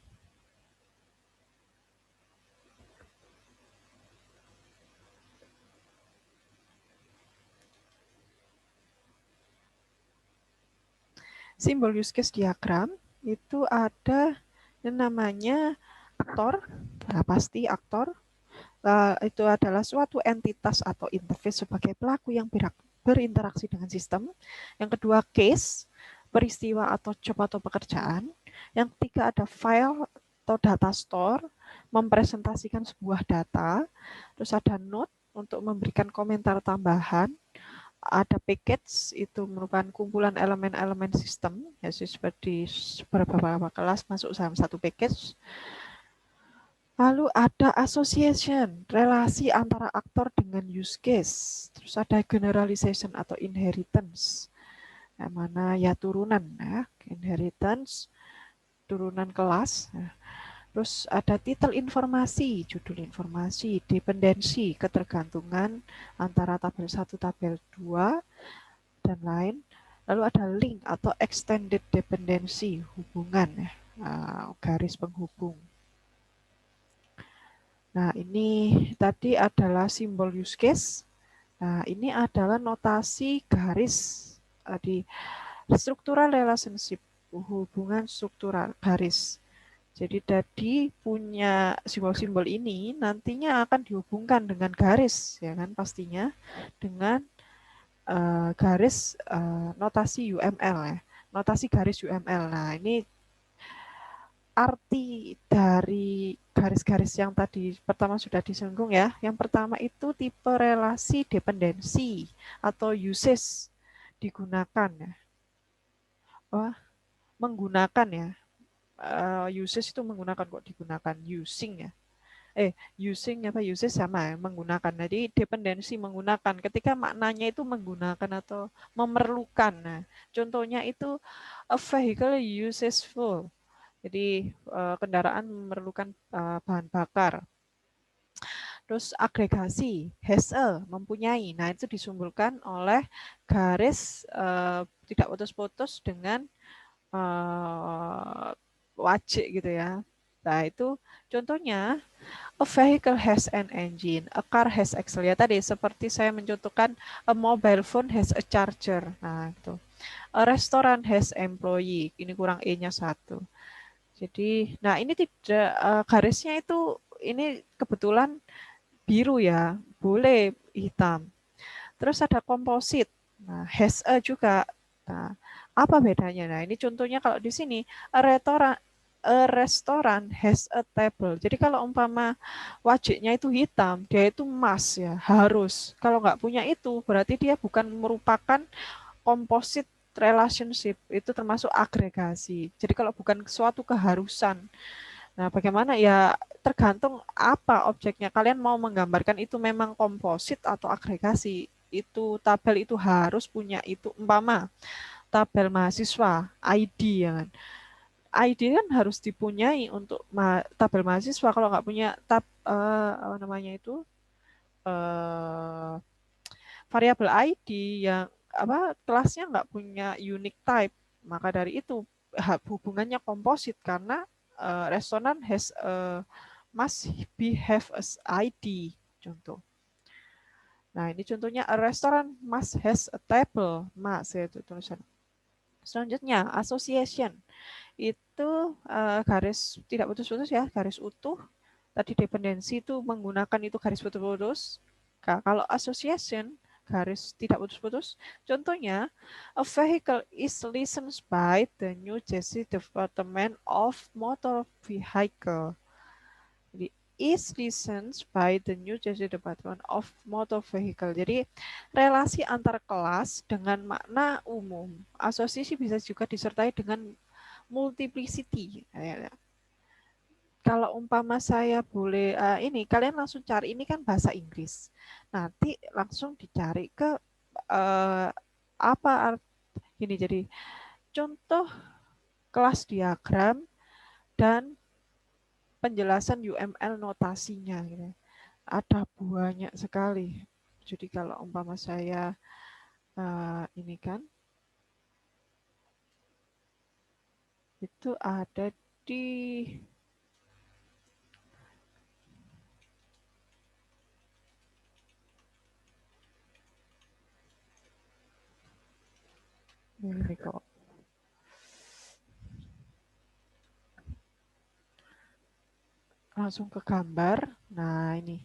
Simbol use case diagram itu ada yang namanya aktor, nah, pasti aktor. Itu adalah suatu entitas atau interface sebagai pelaku yang berinteraksi dengan sistem. Yang kedua, case, peristiwa atau job atau pekerjaan. Yang ketiga ada file atau data store, mempresentasikan sebuah data. Terus ada note untuk memberikan komentar tambahan. Ada package, itu merupakan kumpulan elemen-elemen sistem, ya seperti beberapa kelas masuk dalam satu package. Lalu ada association, relasi antara aktor dengan use case. Terus ada generalization atau inheritance, yang mana ya turunan, ya, inheritance, turunan kelas. Ya. Terus ada titel informasi, judul informasi, dependensi, ketergantungan antara tabel 1, tabel 2, dan lain. Lalu ada link atau extended dependency, hubungan, ya, garis penghubung. Nah, ini tadi adalah simbol use case. Nah, ini adalah notasi garis di struktural relationship, hubungan struktural garis. Jadi tadi punya simbol-simbol ini nantinya akan dihubungkan dengan garis, ya kan pastinya dengan garis notasi UML ya, notasi garis UML. Nah, ini arti dari garis-garis yang tadi pertama sudah disinggung ya. Yang pertama itu tipe relasi dependensi atau uses digunakan ya. Menggunakan ya. Uses itu menggunakan kok digunakan, using ya. Using apa uses sama ya, menggunakan. Jadi dependensi menggunakan. Ketika maknanya itu menggunakan atau memerlukan. Nah, contohnya itu a vehicle uses fuel. Jadi kendaraan memerlukan bahan bakar. Terus agregasi, has a, mempunyai. Nah, itu disimpulkan oleh garis tidak putus-putus dengan wajik gitu ya. Nah, itu contohnya a vehicle has an engine, a car has axle. Ya tadi seperti saya mencontohkan a mobile phone has a charger. Nah, itu. A restaurant has employee. Ini kurang E-nya 1. Jadi, nah ini tidak garisnya itu ini kebetulan biru ya, boleh hitam. Terus ada komposit, nah has a juga. Nah, Apa bedanya? Nah, ini contohnya kalau di sini a restaurant has a table. Jadi kalau umpama wajiknya itu hitam, dia itu emas ya, harus. Kalau nggak punya itu, berarti dia bukan merupakan composite relationship, itu termasuk agregasi. Jadi kalau bukan suatu keharusan. Nah, bagaimana ya tergantung apa objeknya. Kalian mau menggambarkan itu memang komposit atau agregasi. Itu tabel itu harus punya itu umpama tabel mahasiswa, ID ya kan. ID kan harus dipunyai untuk tabel mahasiswa. Kalau nggak punya apa namanya itu eh, variabel ID yang apa kelasnya nggak punya unique type, maka dari itu hubungannya komposit karena restonan has must be have as ID contoh. Nah ini contohnya a restaurant must has a table, mas ya itu tulisan. Selanjutnya association itu garis tidak putus-putus ya, garis utuh. Tadi dependensi itu menggunakan itu garis putus-putus. Kalau association garis tidak putus-putus. Contohnya, a vehicle is licensed by the New Jersey Department of Motor Vehicle. Jadi, is licensed by the New Jersey Department of Motor Vehicle. Jadi, relasi antar kelas dengan makna umum. Asosiasi bisa juga disertai dengan multiplicity. Kalau umpama saya boleh ini kalian langsung cari ini kan bahasa Inggris. Nanti langsung dicari ke apa ini jadi contoh kelas diagram dan penjelasan UML notasinya gitu. Ada banyak sekali. Jadi kalau umpama saya ini kan itu ada di ini kok. Langsung ke gambar. Nah, ini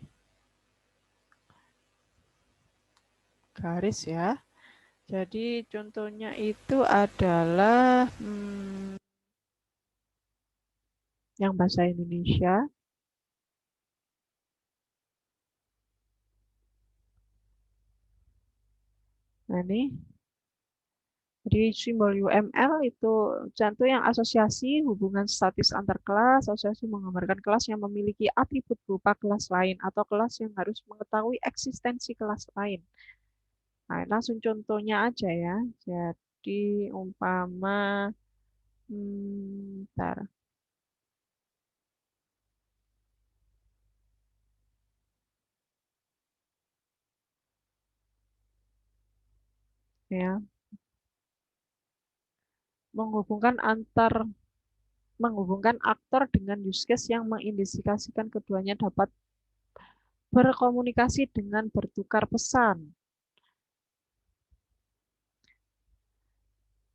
garis ya. Jadi contohnya itu adalah yang bahasa Indonesia. Nah, ini jadi simbol UML itu contoh yang asosiasi hubungan statis antar kelas, asosiasi menggambarkan kelas yang memiliki atribut berupa kelas lain atau kelas yang harus mengetahui eksistensi kelas lain. Nah, langsung contohnya aja ya. Jadi umpama bentar ya, menghubungkan aktor dengan use case yang mengindikasikan keduanya dapat berkomunikasi dengan bertukar pesan.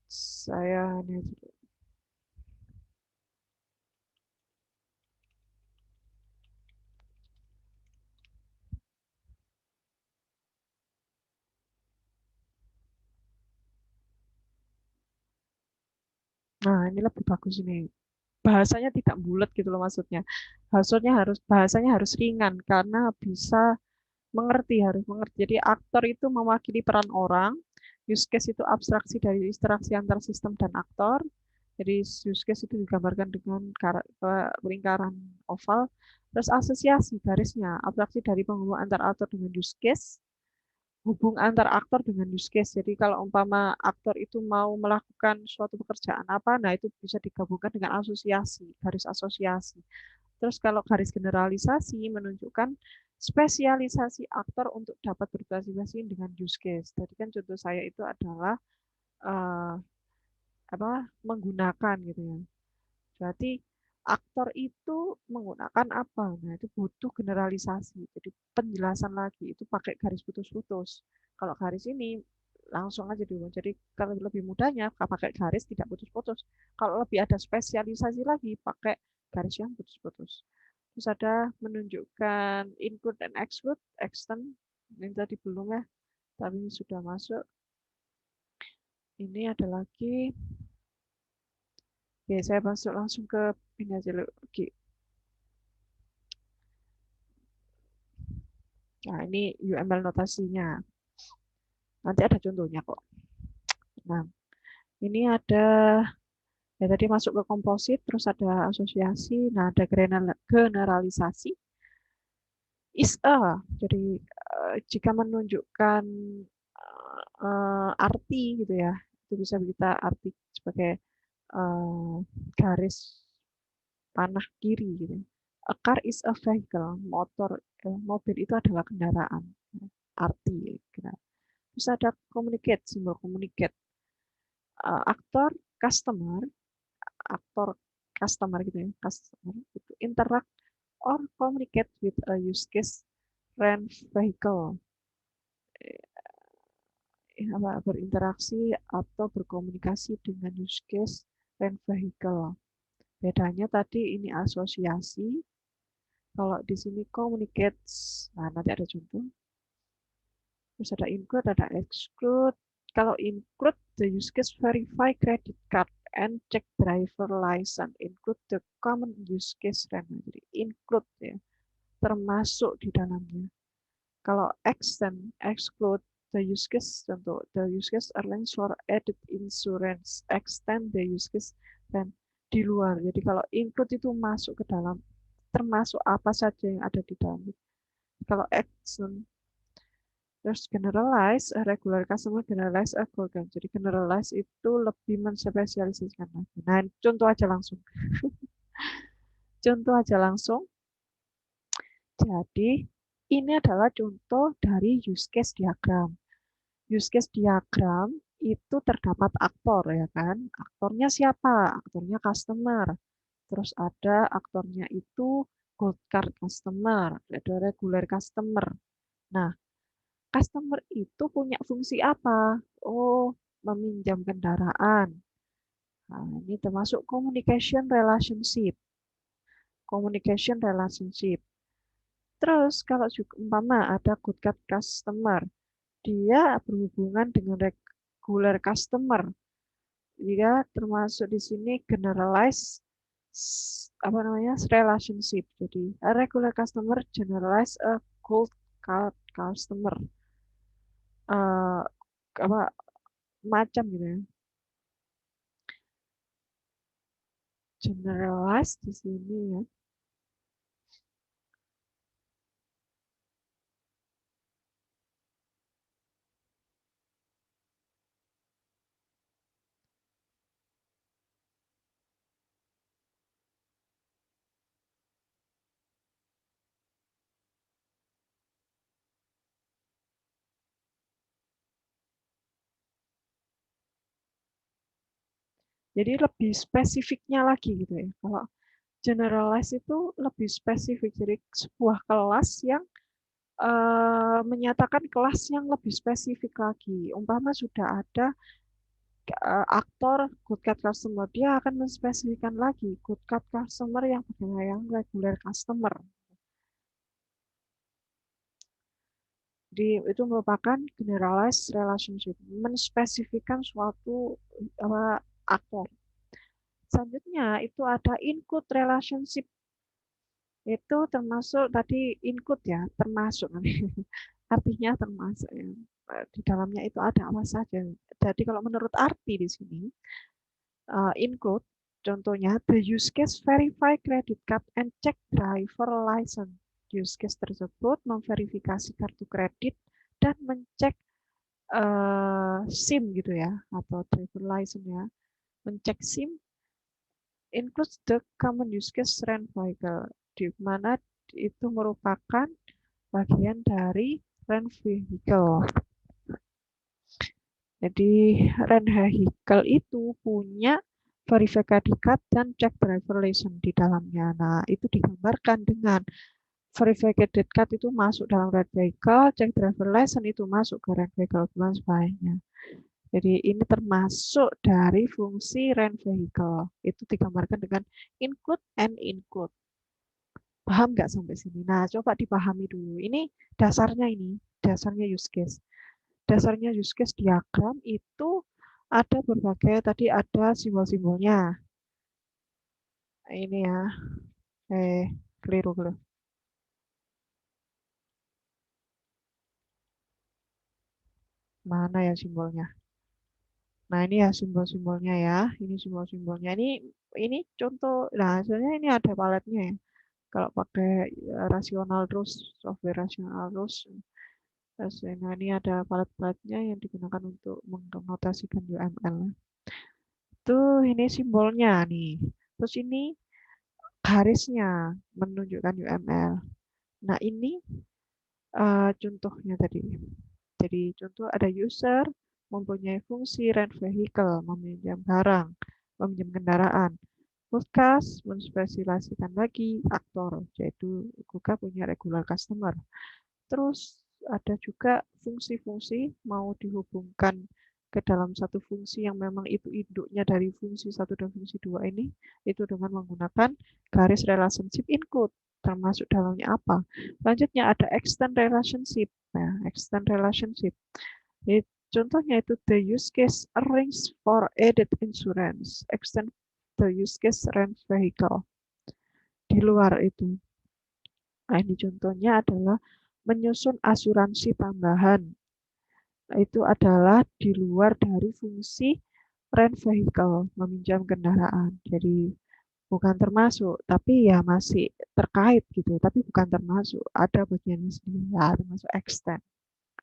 Saya nah ini lebih bagus ini. Bahasanya tidak bulat gitu loh maksudnya. Bahasanya harus ringan karena bisa harus mengerti. Jadi aktor itu mewakili peran orang, use case itu abstraksi dari interaksi antar sistem dan aktor. Jadi use case itu digambarkan dengan lingkaran oval. Terus asosiasi garisnya, abstraksi dari penghubung antar aktor dengan use case, hubung antar aktor dengan use case. Jadi kalau umpama aktor itu mau melakukan suatu pekerjaan apa, nah itu bisa digabungkan dengan asosiasi, garis asosiasi. Terus kalau garis generalisasi menunjukkan spesialisasi aktor untuk dapat berpartisipasi dengan use case. Tadi kan contoh saya itu adalah uh, apa menggunakan gitu ya. Berarti aktor itu menggunakan apa? Nah, itu butuh generalisasi. Jadi penjelasan lagi itu pakai garis putus-putus. Kalau garis ini langsung aja dulu. Jadi kalau lebih mudahnya pakai garis tidak putus-putus. Kalau lebih ada spesialisasi lagi pakai garis yang putus-putus. Terus ada menunjukkan include dan exclude, extend. Ini tadi belum ya, tapi sudah masuk. Ini ada lagi. Oke, saya masuk langsung ke ini aja lagi. Nah, ini UML notasinya. Nanti ada contohnya kok. Nah, ini ada ya tadi masuk ke komposit, terus ada asosiasi, nah ada generalisasi. Is a, jadi jika menunjukkan arti gitu ya, itu bisa kita arti sebagai garis panah kiri gitu. A car is a vehicle, mobil itu adalah kendaraan, arti. Gitu. Terus ada communicate, simbol communicate. Aktor, customer, aktor customer gitu ya, customer itu interact or communicate with a use case rent vehicle. Berinteraksi atau berkomunikasi dengan use case rent vehicle. Bedanya tadi ini asosiasi, kalau di sini communicates. Nah, nanti ada contoh. Terus ada include, ada exclude. Kalau include, the use case verify credit card and check driver license. Include the common use case rent. Jadi include ya, termasuk di dalamnya. Kalau exclude, the use case contoh, the use case arrange for added insurance, extend the use case rent di luar. Jadi kalau include itu masuk ke dalam, termasuk apa saja yang ada di dalam. Kalau action, terus generalize, regular customer, generalize, program. Jadi generalize itu lebih menspesialisasikan lagi. Nah, contoh aja langsung. Contoh aja langsung. Jadi, ini adalah contoh dari use case diagram. Use case diagram itu terdapat aktor ya kan. Aktornya siapa? Aktornya customer. Terus ada aktornya itu gold card customer, ada regular customer. Nah, customer itu punya fungsi apa? Oh, meminjam kendaraan. Nah, ini termasuk communication relationship. Communication relationship. Terus kalau juga umpama ada good card customer, dia berhubungan dengan regular customer. Dia termasuk di sini generalize apa namanya relationship. Jadi a regular customer generalize a gold card customer. Apa macam gitu ya. Generalize di sini ya. Jadi lebih spesifiknya lagi gitu ya. Kalau generalize itu lebih spesifik. Jadi sebuah kelas yang menyatakan kelas yang lebih spesifik lagi. Umpama sudah ada aktor good card customer, dia akan menspesifikkan lagi good card customer yang bagaimana yang regular customer. Jadi itu merupakan generalized relationship, menspesifikkan suatu aktor. Selanjutnya itu ada include relationship. Itu termasuk tadi include ya, termasuk artinya termasuk ya. Di dalamnya itu ada apa saja. Jadi kalau menurut arti di sini include contohnya the use case verify credit card and check driver license. Use case tersebut memverifikasi kartu kredit dan mencek SIM gitu ya atau driver license ya. Mencek SIM includes the common use case rent vehicle, di mana itu merupakan bagian dari rent vehicle. Jadi rent vehicle itu punya verify credit card dan check driver license di dalamnya. Nah, itu digambarkan dengan verify credit card itu masuk dalam rent vehicle, check driver license itu masuk ke rent vehicle dan sebagainya. Jadi ini termasuk dari fungsi rent vehicle. Itu digambarkan dengan include and include. Paham nggak sampai sini? Nah, coba dipahami dulu. Ini, dasarnya use case. Dasarnya use case diagram itu Ada berbagai, tadi ada simbol-simbolnya. Ini ya, keliru. Mana ya simbolnya? Nah, ini ya simbol-simbolnya ya. Ini simbol-simbolnya. Ini contoh. Nah, sebenarnya ini ada paletnya ya. Kalau pakai rasional terus, software rasional terus, nah ini ada palet-paletnya yang digunakan untuk menotasikan UML. Tuh, ini simbolnya nih. Terus ini garisnya menunjukkan UML. Nah, ini contohnya tadi. Jadi contoh ada user mempunyai fungsi rent vehicle, meminjam barang, meminjam kendaraan. Podcast menspesifikasikan lagi aktor, yaitu Google punya regular customer. Terus ada juga fungsi-fungsi mau dihubungkan ke dalam satu fungsi yang memang itu induknya dari fungsi satu dan fungsi dua ini, itu dengan menggunakan garis relationship include, termasuk dalamnya apa. Selanjutnya ada extend relationship. Nah, extend relationship. Contohnya itu the use case arrange for added insurance, extend the use case rent vehicle. Di luar itu. Nah, ini contohnya adalah menyusun asuransi tambahan. Itu adalah di luar dari fungsi rent vehicle, meminjam kendaraan. Jadi bukan termasuk, tapi ya masih terkait gitu, tapi bukan termasuk. Ada bagiannya sendiri, ya, termasuk extend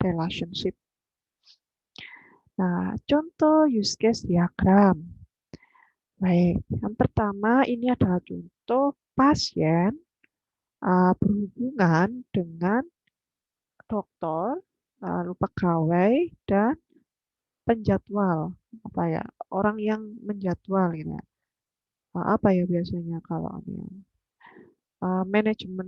relationship. Nah, contoh use case diagram. Baik, yang pertama ini adalah contoh pasien berhubungan dengan dokter, lalu pegawai, dan penjadwal. Apa ya, orang yang menjadwal gitu ya. Apa ya biasanya kalau ini manajemen,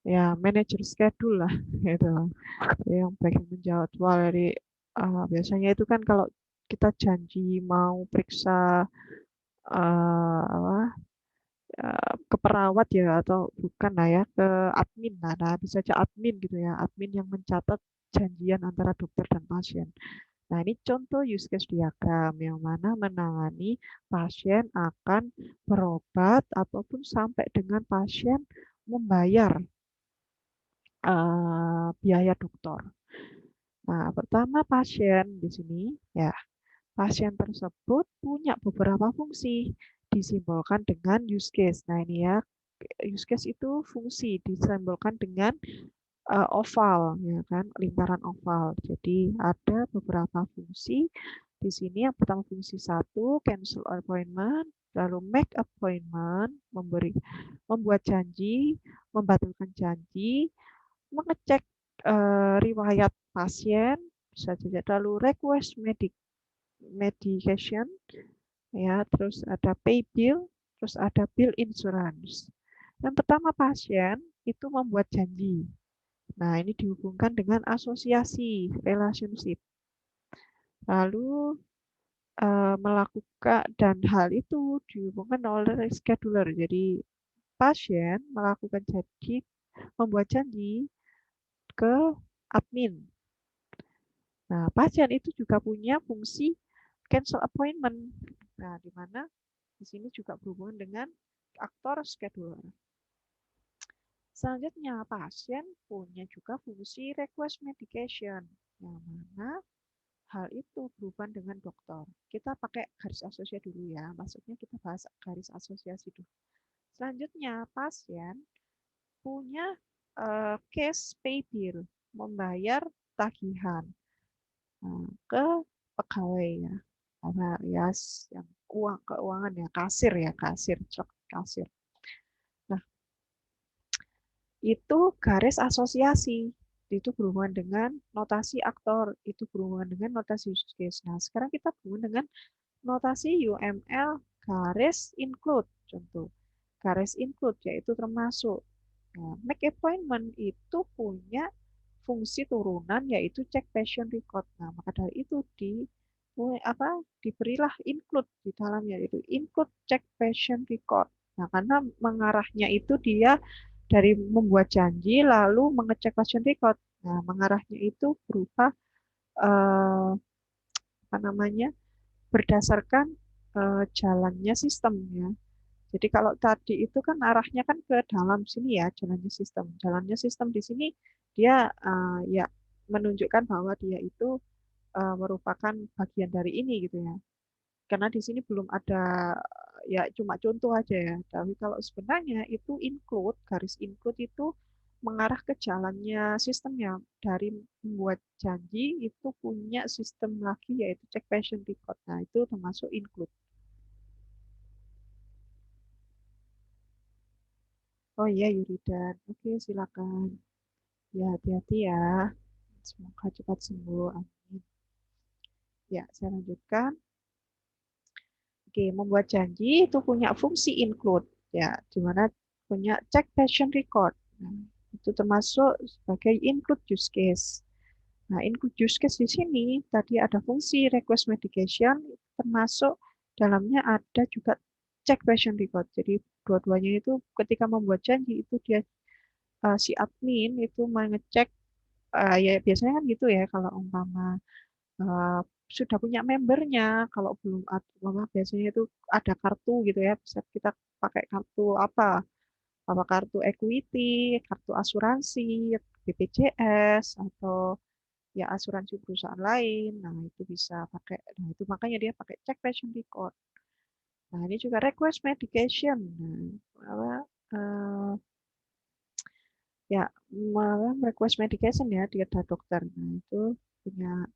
ya manajer schedule lah gitu. Yang bagian menjadwal. Jadi biasanya itu kan kalau kita janji mau periksa apa, ke perawat ya, atau bukan lah ya, ke admin lah. Nah, bisa aja admin gitu ya, admin yang mencatat janjian antara dokter dan pasien. Nah, ini contoh use case diagram yang mana menangani pasien akan berobat ataupun sampai dengan pasien membayar biaya dokter. Nah, pertama pasien di sini ya, pasien tersebut punya beberapa fungsi disimbolkan dengan use case. Nah, ini ya, use case itu fungsi disimbolkan dengan oval, ya kan, lingkaran oval. Jadi ada beberapa fungsi di sini. Yang pertama fungsi satu, cancel appointment, lalu make appointment, membuat janji, membatalkan janji, mengecek riwayat pasien, bisa saja, lalu request medication, ya, terus ada pay bill, terus ada bill insurance. Yang pertama pasien itu membuat janji. Nah, ini dihubungkan dengan asosiasi, relationship. Lalu melakukan, dan hal itu dihubungkan oleh scheduler. Jadi pasien melakukan janji, membuat janji ke admin. Nah, pasien itu juga punya fungsi cancel appointment. Nah, di mana di sini juga berhubungan dengan aktor scheduler. Selanjutnya, pasien punya juga fungsi request medication, yang mana hal itu berhubungan dengan dokter. Kita pakai garis asosiasi dulu ya, maksudnya kita bahas garis asosiasi dulu. Selanjutnya, pasien punya case pay bill, membayar tagihan ke pegawai ya, karena ya yang uang keuangan ya, kasir ya, kasir. Nah, itu garis asosiasi, itu berhubungan dengan notasi aktor, itu berhubungan dengan notasi use case. Nah, sekarang kita berhubungan dengan notasi UML garis include. Contoh garis include yaitu termasuk. Nah, make appointment itu punya fungsi turunan yaitu check patient record. Nah, maka dari itu diberilah include di dalamnya, yaitu include check patient record. Nah, karena mengarahnya itu dia dari membuat janji lalu mengecek patient record. Nah, mengarahnya itu berupa berdasarkan jalannya sistem ya. Jadi kalau tadi itu kan arahnya kan ke dalam sini ya jalannya sistem. Jalannya sistem di sini dia ya menunjukkan bahwa dia itu merupakan bagian dari ini gitu ya. Karena di sini belum ada ya cuma contoh aja ya. Tapi kalau sebenarnya itu include, garis include itu mengarah ke jalannya sistemnya. Dari membuat janji itu punya sistem lagi yaitu check passion record. Nah, itu termasuk include. Oh iya Yuridan, oke silakan. Ya hati-hati ya. Semoga cepat sembuh. Amin. Ya, saya lanjutkan. Oke, membuat janji itu punya fungsi include ya, di mana punya check passion record. Nah, itu termasuk sebagai include use case. Nah, include use case di sini tadi ada fungsi request medication, termasuk dalamnya ada juga check passion record. Jadi dua-duanya itu ketika membuat janji itu dia si admin itu mengecek ya biasanya kan gitu ya kalau umpama eh, sudah punya membernya, kalau belum ada, biasanya itu ada kartu gitu ya, bisa kita pakai kartu apa kartu equity, kartu asuransi, BPJS atau ya asuransi perusahaan lain. Nah, itu bisa pakai. Nah, itu makanya dia pakai check passion record. Nah, ini juga request medication. Nah, apa, ya malah request medication ya dia ada dokter. Nah, itu punya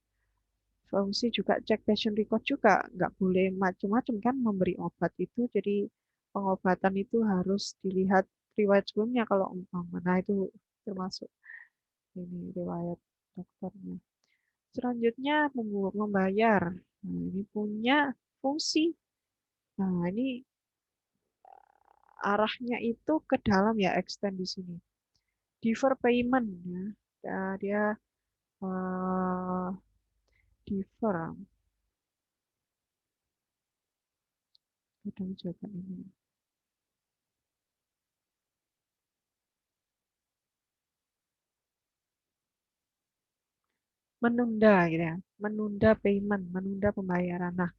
fungsi juga cek passion record juga, nggak boleh macam-macam kan memberi obat itu, jadi pengobatan itu harus dilihat riwayat sebelumnya kalau umpama. Nah, itu termasuk ini riwayat dokternya. Selanjutnya membayar. Nah, ini punya fungsi. Nah, ini arahnya itu ke dalam ya extend di sini. Defer payment ya. Dia uh, defer. Kadang jawaban ini. Menunda gitu ya, menunda payment, menunda pembayaran. Nah,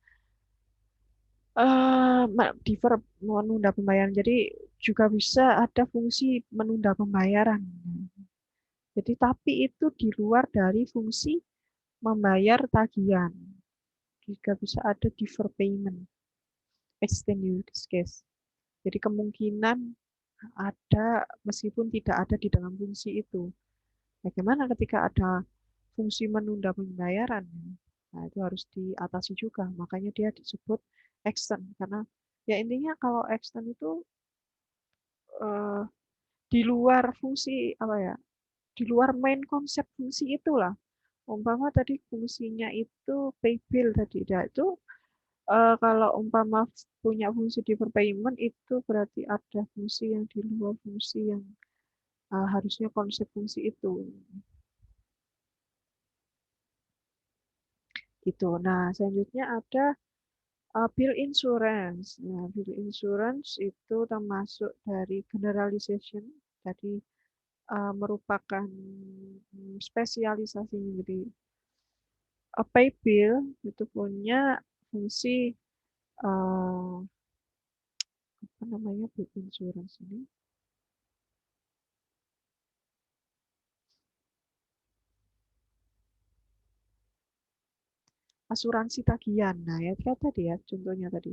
defer menunda pembayaran. Jadi juga bisa ada fungsi menunda pembayaran. Jadi tapi itu di luar dari fungsi membayar tagihan. Juga bisa ada defer payment, extend use case. Jadi kemungkinan ada meskipun tidak ada di dalam fungsi itu. Bagaimana ketika ada fungsi menunda pembayaran? Nah, itu harus diatasi juga. Makanya dia disebut extend. Karena ya intinya kalau extend itu eh, di luar fungsi apa ya? Di luar main konsep fungsi itulah. Umpama tadi fungsinya itu pay bill tadi. Nah, itu kalau umpama punya fungsi defer payment itu berarti ada fungsi yang di luar fungsi yang harusnya konsep fungsi itu. Gitu. Nah, selanjutnya ada bill insurance. Nah, bill insurance itu termasuk dari generalization, jadi merupakan spesialisasi. Jadi pay bill itu punya fungsi uh, apa namanya bill insurance ini asuransi tagihan. Nah, ya kayak tadi ya contohnya tadi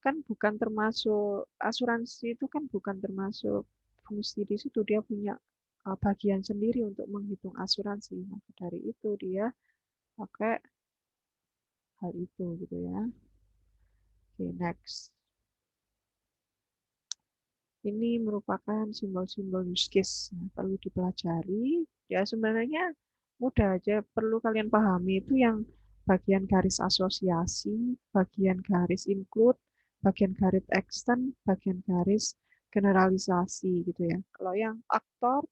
kan bukan termasuk asuransi itu kan bukan termasuk fungsi di situ, dia punya bagian sendiri untuk menghitung asuransi. Maka dari itu dia pakai hal itu gitu ya. Oke, next. Ini merupakan simbol-simbol use case yang perlu dipelajari. Ya sebenarnya mudah aja, perlu kalian pahami itu yang bagian garis asosiasi, bagian garis include, bagian garis extend, bagian garis generalisasi gitu ya. Kalau yang aktor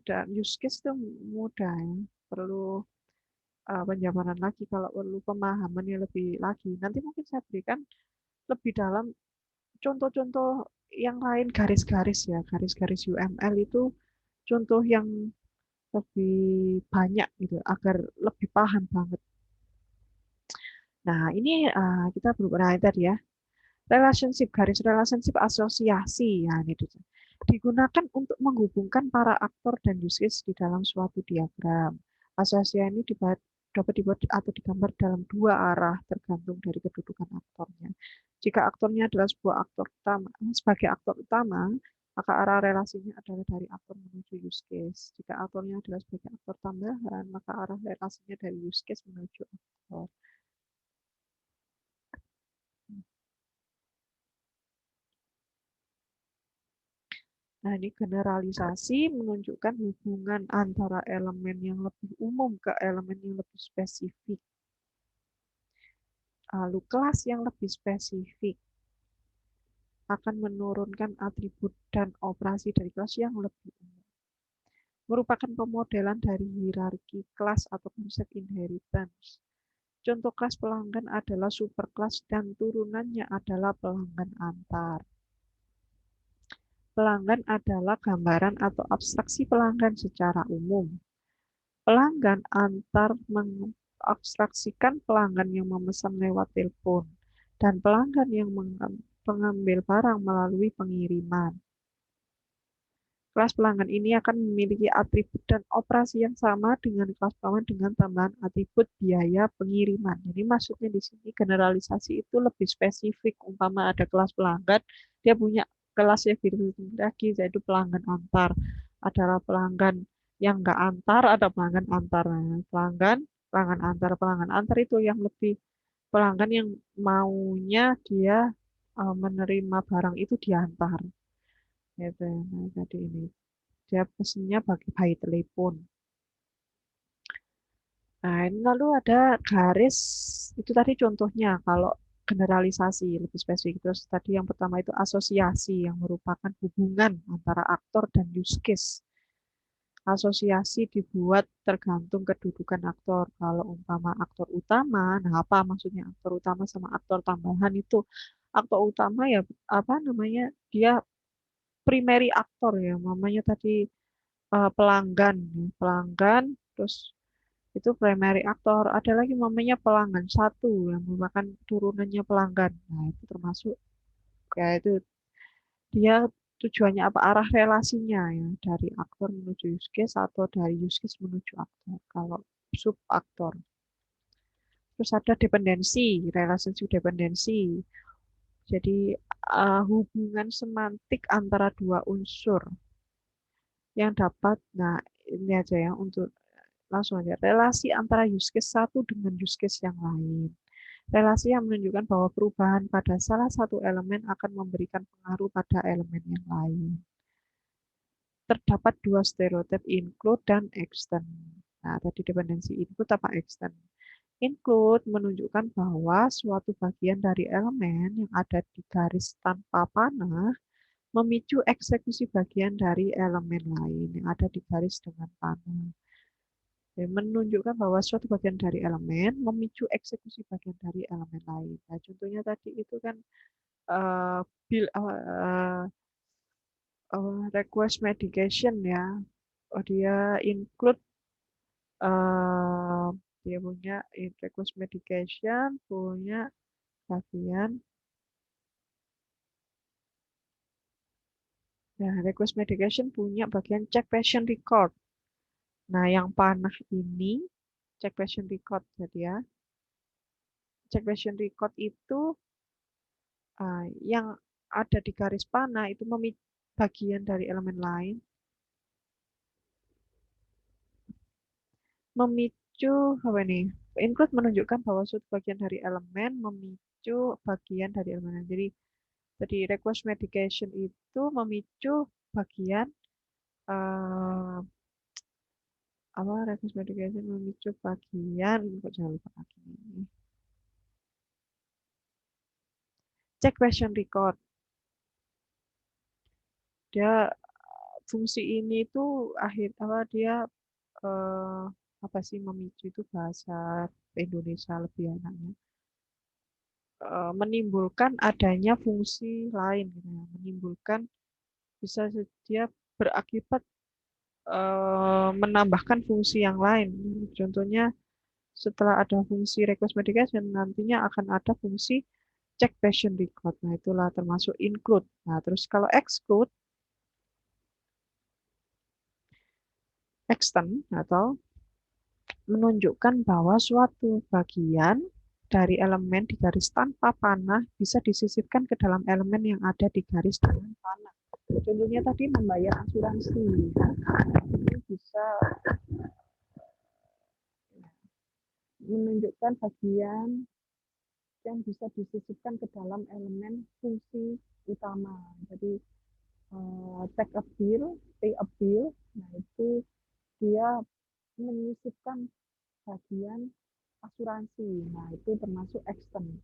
dan use case itu mudah ya. Perlu penjabaran lagi kalau perlu pemahamannya lebih lagi. Nanti mungkin saya berikan lebih dalam contoh-contoh yang lain garis-garis ya, garis-garis UML itu contoh yang lebih banyak gitu agar lebih paham banget. Nah, ini kita berhubungan tadi ya. Relationship, garis relationship asosiasi. Ya, ini digunakan untuk menghubungkan para aktor dan use case di dalam suatu diagram. Asosiasi ini dapat dibuat atau digambar dalam dua arah tergantung dari kedudukan aktornya. Jika aktornya adalah sebuah aktor utama, sebagai aktor utama, maka arah relasinya adalah dari aktor menuju use case. Jika aktornya adalah sebagai aktor tambahan, maka arah relasinya dari use case menuju aktor. Nah, ini generalisasi menunjukkan hubungan antara elemen yang lebih umum ke elemen yang lebih spesifik. Lalu kelas yang lebih spesifik akan menurunkan atribut dan operasi dari kelas yang lebih umum. Merupakan pemodelan dari hierarki kelas atau konsep inheritance. Contoh kelas pelanggan adalah superkelas dan turunannya adalah pelanggan antar. Pelanggan adalah gambaran atau abstraksi pelanggan secara umum. Pelanggan antar mengabstraksikan pelanggan yang memesan lewat telepon dan pelanggan yang mengambil barang melalui pengiriman. Kelas pelanggan ini akan memiliki atribut dan operasi yang sama dengan kelas pelanggan dengan tambahan atribut biaya pengiriman. Jadi maksudnya di sini generalisasi itu lebih spesifik. Umpama ada kelas pelanggan, dia punya kelas yang lagi, yaitu pelanggan antar. Adalah pelanggan yang nggak antar, ada pelanggan antar. Pelanggan antar itu yang lebih pelanggan yang maunya dia menerima barang itu diantar. Gitu. Nah, tadi ini dia pesennya by telepon. Nah, ini lalu ada garis, itu tadi contohnya kalau generalisasi lebih spesifik. Terus tadi yang pertama itu asosiasi yang merupakan hubungan antara aktor dan use case. Asosiasi dibuat tergantung kedudukan aktor. Kalau umpama aktor utama, nah apa maksudnya aktor utama sama aktor tambahan itu? Aktor utama ya apa namanya? Dia primary aktor ya, namanya tadi pelanggan, pelanggan, terus itu primary aktor. Ada lagi namanya pelanggan satu yang merupakan turunannya pelanggan. Nah, itu termasuk kayak itu dia tujuannya apa arah relasinya ya dari aktor menuju use case atau dari use case menuju aktor. Kalau sub aktor. Terus ada dependensi, relationship dependensi. Jadi hubungan semantik antara dua unsur yang dapat, nah ini aja ya untuk langsung aja relasi antara use case satu dengan use case yang lain. Relasi yang menunjukkan bahwa perubahan pada salah satu elemen akan memberikan pengaruh pada elemen yang lain. Terdapat dua stereotip include dan extend. Nah, tadi dependensi input apa extend. Include menunjukkan bahwa suatu bagian dari elemen yang ada di garis tanpa panah memicu eksekusi bagian dari elemen lain yang ada di garis dengan panah. Menunjukkan bahwa suatu bagian dari elemen memicu eksekusi bagian dari elemen lain. Nah, contohnya tadi itu kan uh, bill, request medication ya. Oh, dia include uh, dia punya request medication, punya bagian. Nah, request medication punya bagian check patient record. Nah, yang panah ini check patient record jadi ya. Check patient record itu yang ada di garis panah itu bagian dari elemen lain memicu apa nih? Include menunjukkan bahwa suatu bagian dari elemen memicu bagian dari elemen lain. Jadi request medication itu memicu bagian uh, apa request medication memicu bagian kok jangan lupa lagi ini. Check question record. Dia fungsi ini tuh akhir apa dia uh, apa sih memicu itu bahasa Indonesia lebih enaknya menimbulkan adanya fungsi lain gitu ya. Menimbulkan bisa dia berakibat menambahkan fungsi yang lain. Contohnya Setelah ada fungsi request medication, nantinya akan ada fungsi check patient record. Nah, itulah termasuk include. Nah, terus kalau exclude, extend atau menunjukkan bahwa suatu bagian dari elemen di garis tanpa panah bisa disisipkan ke dalam elemen yang ada di garis dengan panah. Contohnya tadi membayar asuransi. Ini bisa menunjukkan bagian yang bisa disisipkan ke dalam elemen fungsi utama. Jadi take a bill, pay a bill, nah itu dia menyisipkan bagian asuransi. Nah itu termasuk extend.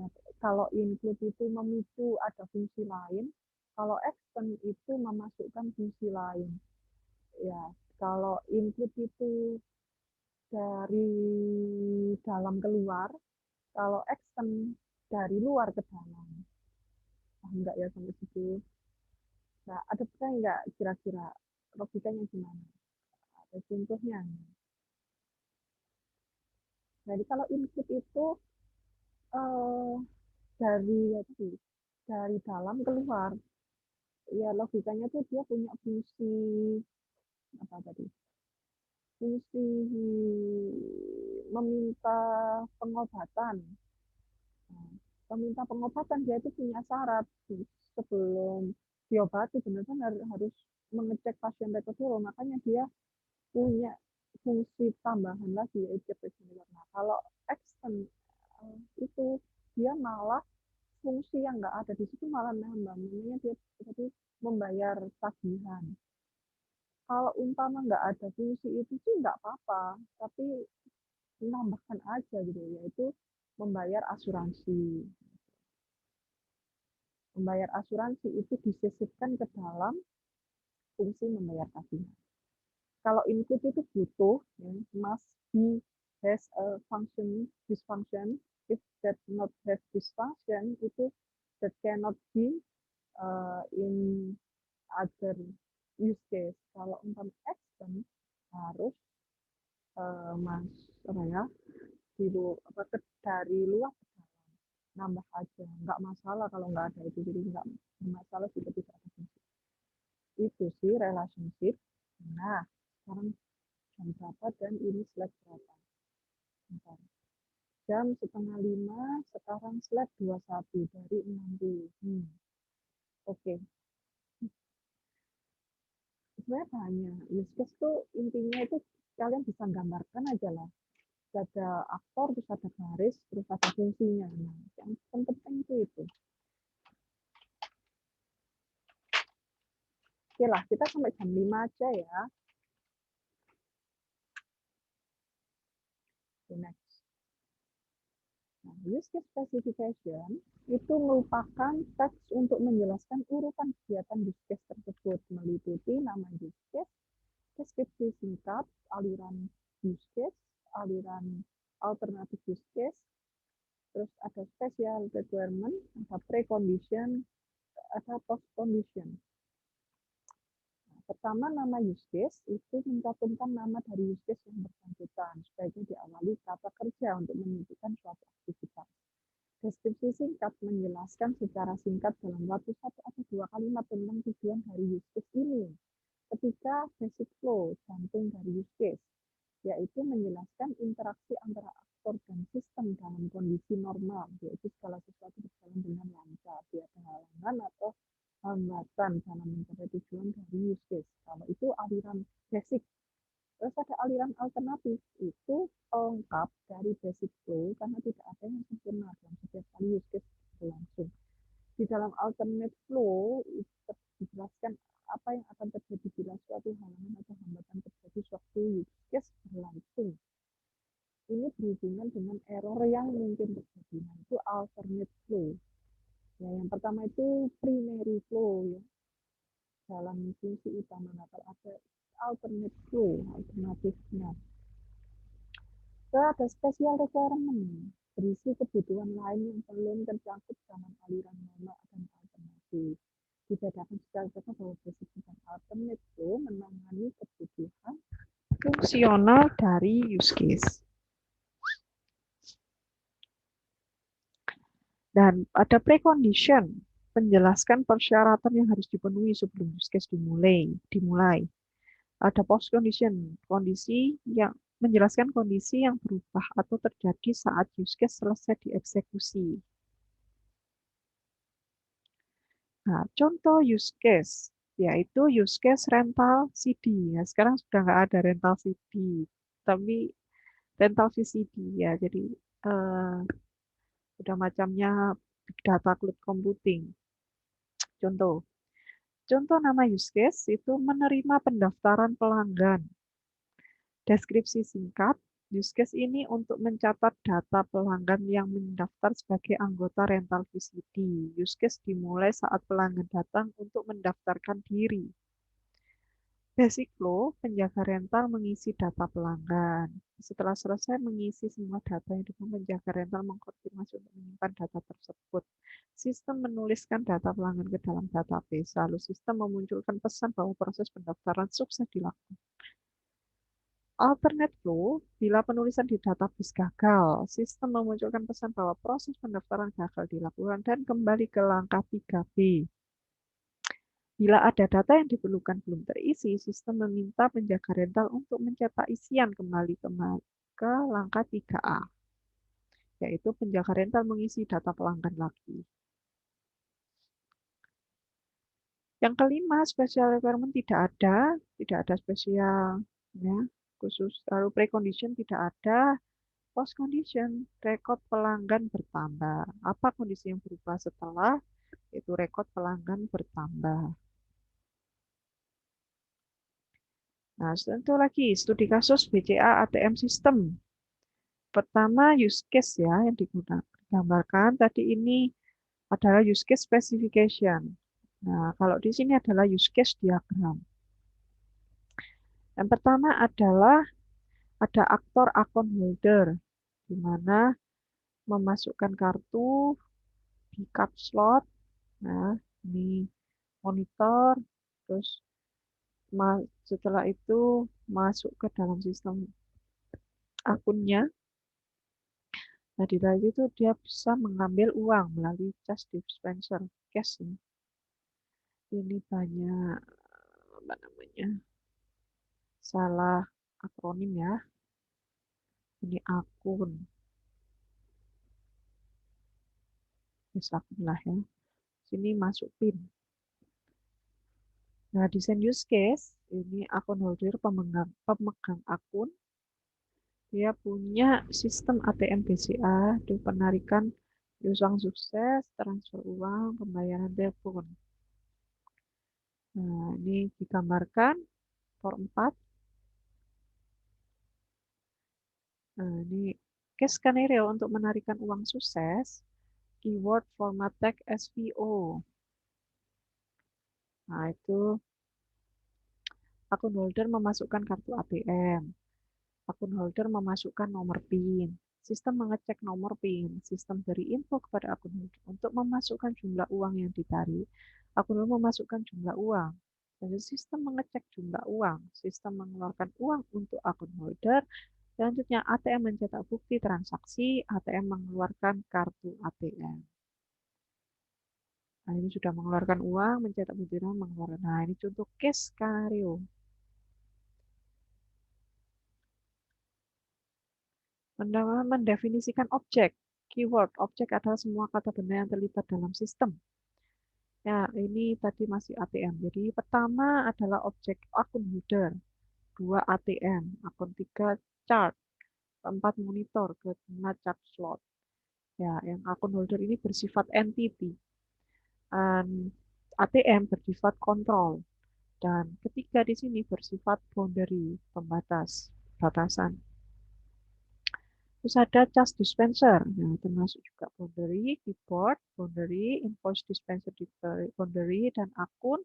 Nah, kalau include itu memicu ada fungsi lain, kalau extend itu memasukkan fungsi lain. Ya, kalau include itu dari dalam keluar, kalau extend dari luar ke dalam. Enggak ya sampai situ. Nah, ada pertanyaan enggak kira-kira logikanya gimana? Ada contohnya. Jadi kalau input itu eh, dari dalam keluar, ya logikanya tuh dia punya fungsi apa tadi? Fungsi meminta pengobatan. Nah, meminta pengobatan dia itu punya syarat sebelum diobati benar-benar harus mengecek pasien record dulu, makanya dia punya fungsi tambahan lagi yaitu questionnaire. Nah, kalau extend itu dia malah fungsi yang nggak ada di situ malah nambah, namanya dia seperti membayar tagihan. Kalau umpama nggak ada fungsi itu sih nggak apa-apa, tapi menambahkan aja gitu, yaitu membayar asuransi. Membayar asuransi itu disisipkan ke dalam fungsi membayar tagihan. Kalau input itu butuh, ya, must be has a function dysfunction. If that not have dysfunction, itu that cannot be in other use case. Kalau umpam extend harus mas apa ya dari luar ke dalam, nambah aja, nggak masalah kalau nggak ada itu, jadi nggak masalah juga tidak ada fungsi. Itu sih relationship. Nah, sekarang jam berapa dan ini slide berapa? Bentar. Jam 4:30, sekarang slide 21 dari 60. Oke. Sebenarnya banyak. Use case tuh intinya itu kalian bisa gambarkan aja lah. Ada aktor, terus ada garis, terus ada fungsinya. Nah, yang penting itu. Oke lah, kita sampai jam 5 aja ya. Oke, next. Nah, use case specification itu merupakan teks untuk menjelaskan urutan kegiatan use case tersebut, meliputi nama use case, deskripsi singkat, aliran use case, aliran alternatif use case, terus ada special requirement, ada precondition, ada post condition. Nah, pertama, nama use case itu mencantumkan nama dari use case yang bersangkutan. Sebaiknya diawali kata kerja untuk menunjukkan suatu aktivitas. Deskripsi singkat menjelaskan secara singkat dalam waktu 1 atau 2 kalimat tentang tujuan dari use case ini. Ketiga, basic flow, jantung dari use case, yaitu menjelaskan interaksi antara aktor dan sistem dalam kondisi normal, yaitu segala sesuatu berjalan dengan lancar, tiada halangan atau hambatan dalam mencapai tujuan dari use case. Kalau itu aliran basic. Terus ada aliran alternatif, itu pelengkap dari basic flow karena tidak ada yang sempurna dalam setiap kali use case berlangsung. Di dalam alternate flow dijelaskan apa yang akan terjadi bila suatu halangan atau hambatan terjadi sewaktu use case berlangsung. Ini berhubungan dengan error yang mungkin terjadi. Nah, itu alternate flow. Ya, yang pertama itu primary flow ya. Dalam fungsi utama nakal ada alternate flow, alternatifnya. Ada special requirement, berisi kebutuhan lain yang belum tercakup dalam aliran nama dan alternatif. Dibedakan secara jelas bahwa basic dan alternate itu menangani kebutuhan fungsional dari use case. Dan ada precondition, menjelaskan persyaratan yang harus dipenuhi sebelum use case dimulai. Ada post condition, kondisi yang menjelaskan kondisi yang berubah atau terjadi saat use case selesai dieksekusi. Nah, contoh use case yaitu use case rental CD. Ya, sekarang sudah nggak ada rental CD, tapi rental VCD ya. Jadi udah macamnya big data cloud computing. Contoh, contoh nama use case itu menerima pendaftaran pelanggan. Deskripsi singkat, use case ini untuk mencatat data pelanggan yang mendaftar sebagai anggota rental VCD. Use case dimulai saat pelanggan datang untuk mendaftarkan diri. Basic flow, penjaga rental mengisi data pelanggan. Setelah selesai mengisi semua data yang dibutuhkan, penjaga rental mengkonfirmasi untuk menyimpan data tersebut. Sistem menuliskan data pelanggan ke dalam database, lalu sistem memunculkan pesan bahwa proses pendaftaran sukses dilakukan. Alternate flow, bila penulisan di database gagal, sistem memunculkan pesan bahwa proses pendaftaran gagal dilakukan dan kembali ke langkah 3B. Bila ada data yang diperlukan belum terisi, sistem meminta penjaga rental untuk mencetak isian kembali ke langkah 3A, yaitu penjaga rental mengisi data pelanggan lagi. Yang kelima, special requirement tidak ada spesial, ya, khusus. Lalu precondition tidak ada, post condition, rekod pelanggan bertambah. Apa kondisi yang berubah setelah? Itu rekod pelanggan bertambah. Nah, tentu lagi studi kasus BCA ATM System. Pertama, use case ya yang digambarkan tadi ini adalah use case specification. Nah, kalau di sini adalah use case diagram. Yang pertama adalah ada aktor account holder, di mana memasukkan kartu di card slot. Nah, ini monitor, terus setelah itu masuk ke dalam sistem akunnya. Nah, di dalam itu dia bisa mengambil uang melalui cash dispenser, cash ini. Ini banyak apa namanya? Salah akronim ya. Ini akun. Bisa akun lah ya. Sini masuk PIN. Nah, desain use case ini akun holder pemegang akun. Dia punya sistem ATM BCA, itu penarikan uang sukses, transfer uang, pembayaran telepon. Nah, ini digambarkan for 4. Nah, ini case skenario untuk menarikan uang sukses, keyword format tag SVO. Nah, itu akun holder memasukkan kartu ATM. Akun holder memasukkan nomor PIN. Sistem mengecek nomor PIN. Sistem beri info kepada akun holder untuk memasukkan jumlah uang yang ditarik. Akun holder memasukkan jumlah uang. Dan sistem mengecek jumlah uang. Sistem mengeluarkan uang untuk akun holder. Selanjutnya ATM mencetak bukti transaksi. ATM mengeluarkan kartu ATM. Nah, ini sudah mengeluarkan uang, mencetak bukti dan mengeluarkan. Nah, ini contoh case skenario. Mendefinisikan objek. Keyword. Objek adalah semua kata benda yang terlibat dalam sistem. Ya, ini tadi masih ATM. Jadi pertama adalah objek akun holder. 2 ATM. Akun 3 chart. 4 monitor. Kelima chart slot. Ya, yang akun holder ini bersifat entity. ATM bersifat kontrol. Dan ketiga di sini bersifat boundary, pembatas, batasan. Terus ada cash dispenser, nah, termasuk juga boundary, keyboard, boundary, invoice dispenser boundary, dan akun.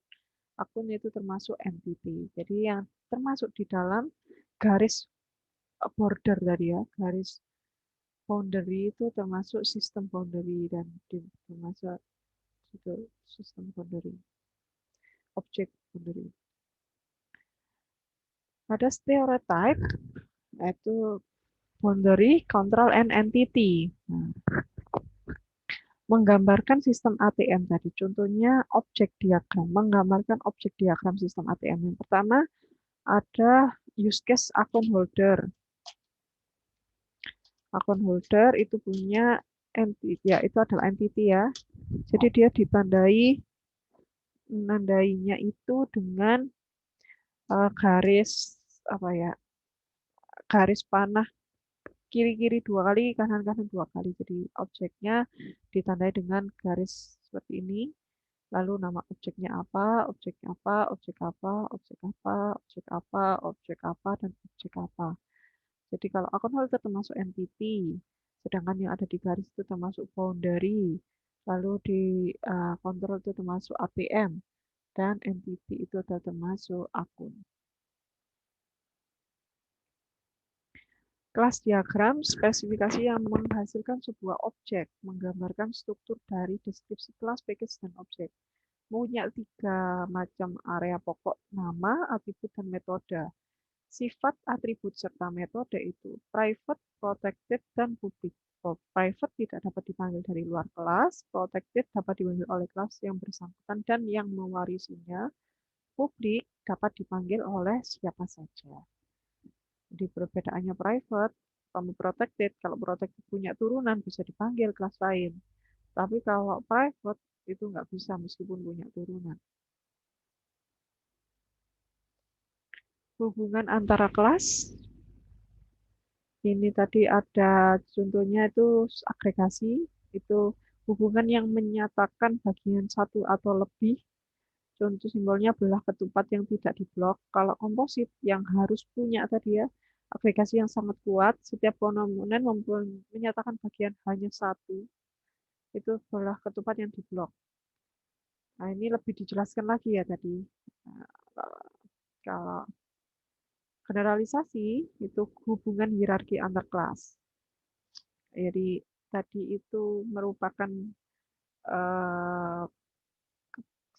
Akun itu termasuk entity. Jadi yang termasuk di dalam garis border tadi ya, garis boundary itu termasuk sistem boundary dan termasuk itu sistem boundary, objek boundary. Ada stereotype, yaitu boundary, control, and entity. Nah, menggambarkan sistem ATM tadi. Contohnya objek diagram, menggambarkan objek diagram sistem ATM. Yang pertama ada use case akun holder. Akun holder itu punya entity, ya itu adalah entity ya. Jadi dia menandainya itu dengan garis apa ya? Garis panah kiri-kiri 2 kali, kanan-kanan 2 kali. Jadi objeknya ditandai dengan garis seperti ini. Lalu nama objeknya apa, objek apa, objek apa, objek apa, objek apa, objek apa, dan objek apa. Jadi kalau akun holder termasuk entity, sedangkan yang ada di garis itu termasuk boundary, lalu di control itu termasuk APM, dan entity itu termasuk akun. Kelas diagram spesifikasi yang menghasilkan sebuah objek, menggambarkan struktur dari deskripsi kelas, package, dan objek. Punya 3 macam area pokok, nama, atribut, dan metode. Sifat, atribut, serta metode itu private, protected, dan public. Private tidak dapat dipanggil dari luar kelas, protected dapat dipanggil oleh kelas yang bersangkutan dan yang mewarisinya, publik dapat dipanggil oleh siapa saja. Jadi perbedaannya private, kamu protected, kalau protected punya turunan bisa dipanggil kelas lain. Tapi kalau private itu nggak bisa meskipun punya turunan. Hubungan antara kelas, ini tadi ada contohnya itu agregasi, itu hubungan yang menyatakan bagian satu atau lebih. Contoh simbolnya belah ketupat yang tidak diblok. Kalau komposit yang harus punya tadi ya, agregasi yang sangat kuat, setiap komponen menyatakan bagian hanya satu, itu belah ketupat yang diblok. Nah, ini lebih dijelaskan lagi ya tadi. Kalau generalisasi itu hubungan hierarki antar kelas. Jadi tadi itu merupakan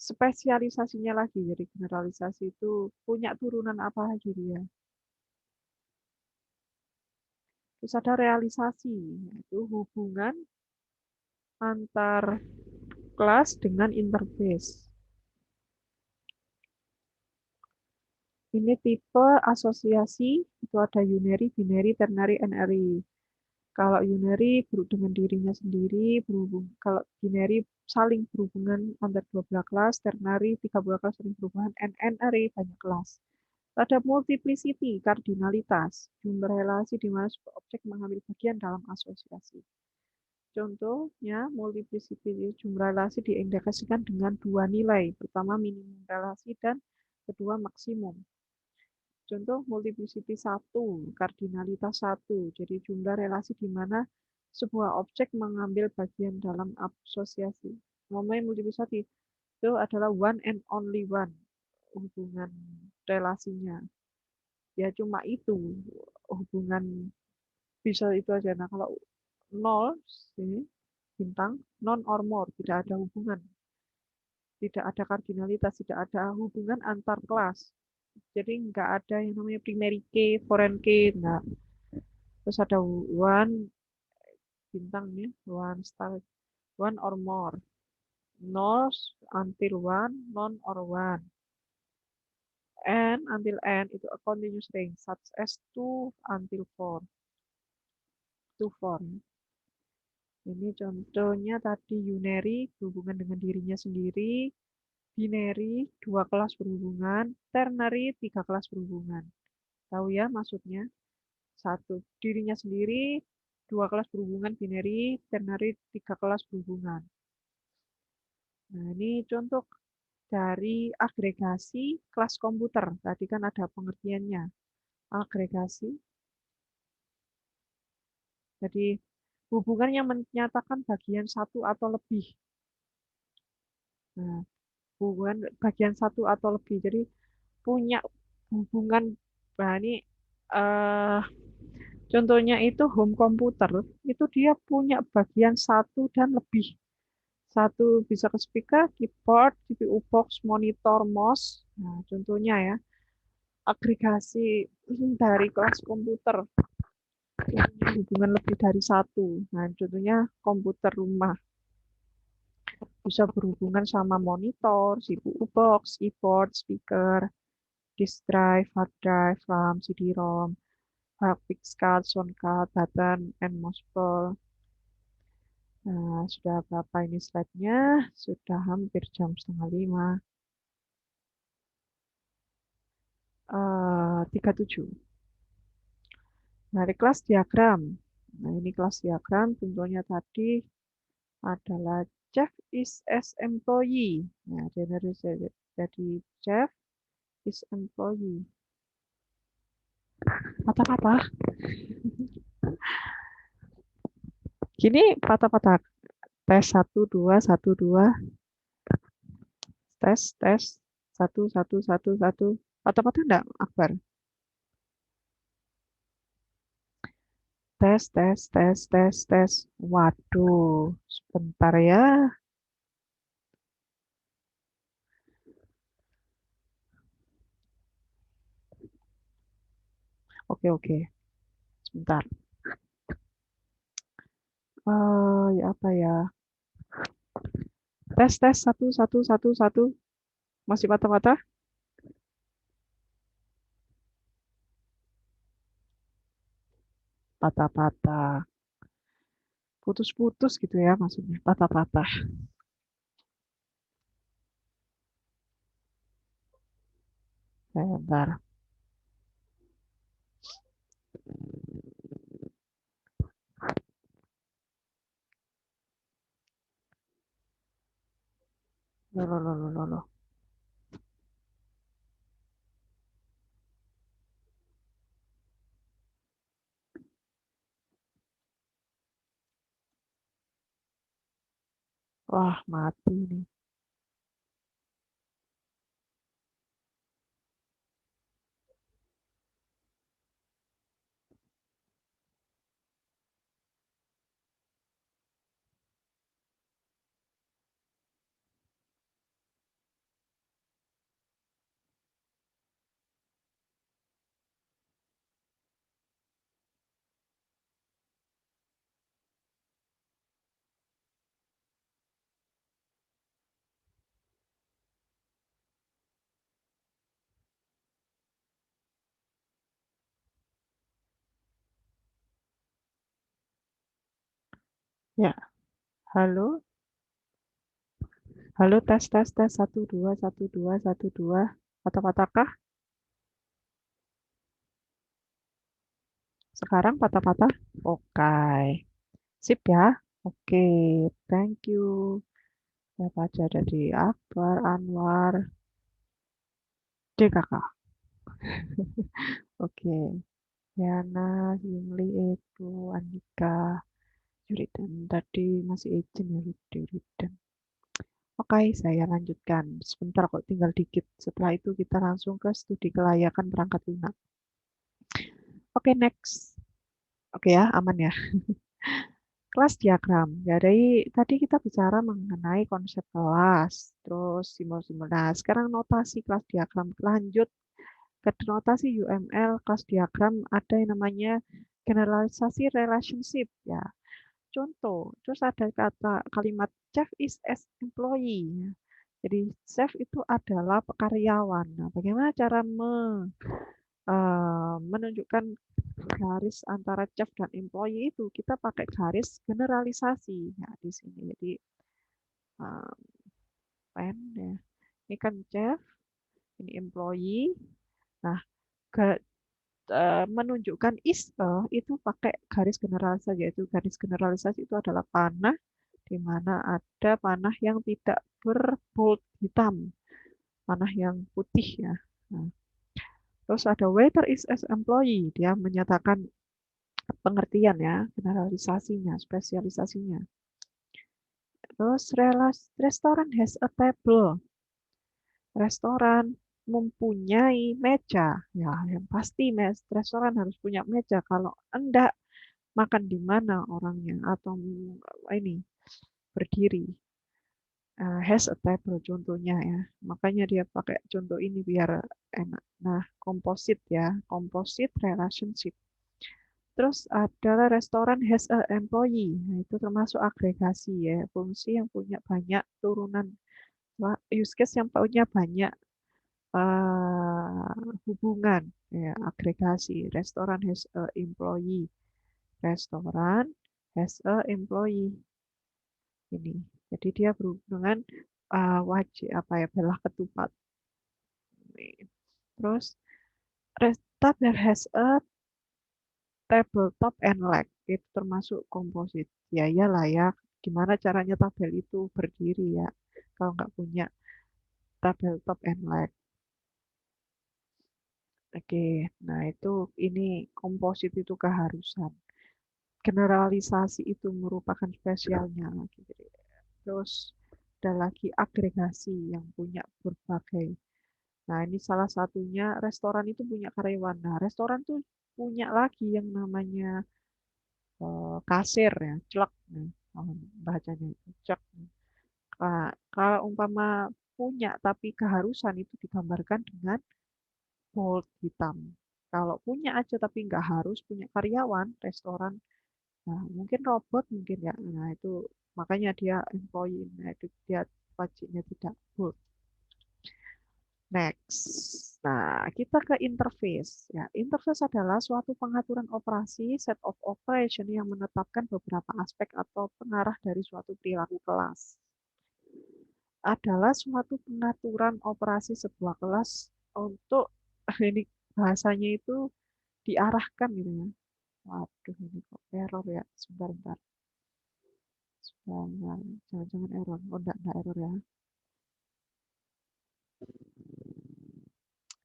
spesialisasinya lagi. Jadi generalisasi itu punya turunan apa lagi dia. Terus ada realisasi, yaitu hubungan antar kelas dengan interface. Ini tipe asosiasi, itu ada unary, binary, ternary, n-ary. Kalau unary dengan dirinya sendiri, kalau binary saling berhubungan antar 2 belah kelas, ternary 3 belah kelas saling berhubungan, n-ary banyak kelas. Ada multiplicity, kardinalitas, jumlah relasi di mana sebuah objek mengambil bagian dalam asosiasi. Contohnya, multiplicity jumlah relasi diindikasikan dengan 2 nilai. Pertama, minimum relasi dan kedua, maksimum. Contoh, multiplicity 1, kardinalitas 1. Jadi, jumlah relasi di mana sebuah objek mengambil bagian dalam asosiasi. Ngomongin multiplicity, itu adalah one and only one hubungan relasinya. Ya, cuma itu hubungan bisa itu aja. Nah, kalau 0, sini, bintang, non or more, tidak ada hubungan. Tidak ada kardinalitas, tidak ada hubungan antar kelas. Jadi nggak ada yang namanya primary key, foreign key, enggak. Terus ada one, bintang nih, one star, one or more. No until one, non or one. And until n itu a continuous range, such as 2 until 4. 2, 4. Ini contohnya tadi unary, berhubungan dengan dirinya sendiri. Binary, 2 kelas berhubungan. Ternary, 3 kelas berhubungan. Tahu ya maksudnya? 1, dirinya sendiri. 2 kelas berhubungan binary. Ternary, 3 kelas berhubungan. Nah, ini contoh dari agregasi kelas komputer. Tadi kan ada pengertiannya. Agregasi. Jadi, hubungan yang menyatakan bagian satu atau lebih. Nah, hubungan bagian satu atau lebih. Jadi, punya hubungan, nah ini contohnya itu home komputer, itu dia punya bagian satu dan lebih. Satu bisa ke speaker, keyboard, CPU box, monitor, mouse. Nah, contohnya ya, agregasi dari kelas komputer yang punya hubungan lebih dari satu. Nah, contohnya komputer rumah. bisa berhubungan sama monitor, CPU box, keyboard, speaker, disk drive, hard drive, RAM, CD-ROM, graphics card, sound card, button, and mouse ball. Nah, sudah berapa ini slide-nya? Sudah hampir jam 4:30. 37. Dari kelas diagram. Nah, ini kelas diagram contohnya tadi adalah Jeff is as employee. Nah, jadi Jeff is employee. Patah-patah. Gini patah-patah. Tes 1, 2, 1, 2. Tes, tes. 1, 1, 1, 1. Patah-patah enggak, Akbar? Tes, tes, tes, tes, tes. Waduh, sebentar ya. Oke, oke. Sebentar. Ya apa ya? Tes, tes. 1, 1, 1, 1. Masih patah-patah? Patah-patah. Putus-putus gitu ya maksudnya. Patah-patah. Bentar. Loh, loh, loh, loh, loh, loh. Wah, mati nih. Ya, halo. Halo, tes, tes, tes. 1, 2, 1, 2, 1, 2. Patah-patahkah? Sekarang patah-patah? Oke. Sip ya. Oke, thank you. Siapa aja dari Akbar, Anwar, DKK. Oke. Yana, Yingli, Ebu, Andika, Yuridan. Tadi masih izin ya, Yuridan. Oke, saya lanjutkan. Sebentar kok, tinggal dikit. Setelah itu kita langsung ke studi kelayakan perangkat lunak. Oke, next. Oke ya, aman ya. Kelas diagram. Ya, dari tadi kita bicara mengenai konsep kelas, terus simbol-simbol. Nah, sekarang notasi kelas diagram. Lanjut ke notasi UML kelas diagram ada yang namanya generalisasi relationship ya. Contoh, terus ada kata kalimat chef is as employee. Jadi chef itu adalah karyawan. Nah, bagaimana cara menunjukkan garis antara chef dan employee itu? Kita pakai garis generalisasi ya di sini. Jadi eh, pen ya. Ini kan chef, ini employee. Nah, menunjukkan is itu pakai garis generalisasi, yaitu garis generalisasi itu adalah panah di mana ada panah yang tidak berbold hitam, panah yang putih ya. Nah, terus ada waiter is as employee, dia menyatakan pengertian ya, generalisasinya, spesialisasinya. Terus restoran has a table, restoran mempunyai meja. Ya, yang pasti restoran harus punya meja. Kalau enggak, makan di mana orangnya atau ini berdiri. Has a table contohnya ya. Makanya dia pakai contoh ini biar enak. Nah, composite ya, composite relationship. Terus adalah restoran has a employee. Nah, itu termasuk agregasi ya, fungsi yang punya banyak turunan use case yang punya banyak hubungan ya, agregasi. Restoran has a employee. Restoran has a employee. Ini. Jadi dia berhubungan wajib apa ya, belah ketupat. Terus tabel has a tabletop and leg. Itu termasuk komposit. Ya iyalah ya. Gimana caranya tabel itu berdiri ya. Kalau nggak punya tabletop and leg. Oke, nah itu ini komposit itu keharusan. Generalisasi itu merupakan spesialnya lagi. Terus ada lagi agregasi yang punya berbagai. Nah, ini salah satunya restoran itu punya karyawan. Nah, restoran tuh punya lagi yang namanya kasir ya, clerk. Nah, bacanya itu clerk. Nah, kalau umpama punya tapi keharusan itu digambarkan dengan bold hitam. Kalau punya aja tapi nggak harus punya karyawan, restoran, nah mungkin robot mungkin ya. Nah itu makanya dia employee, nah itu dia wajibnya tidak bold. Next. Nah, kita ke interface. Ya, interface adalah suatu pengaturan operasi, set of operation yang menetapkan beberapa aspek atau pengarah dari suatu perilaku kelas. Adalah suatu pengaturan operasi sebuah kelas untuk ini bahasanya itu diarahkan gitu ya. Waduh, ini kok error ya. Sebentar. Jangan-jangan error. Oh, enggak error ya.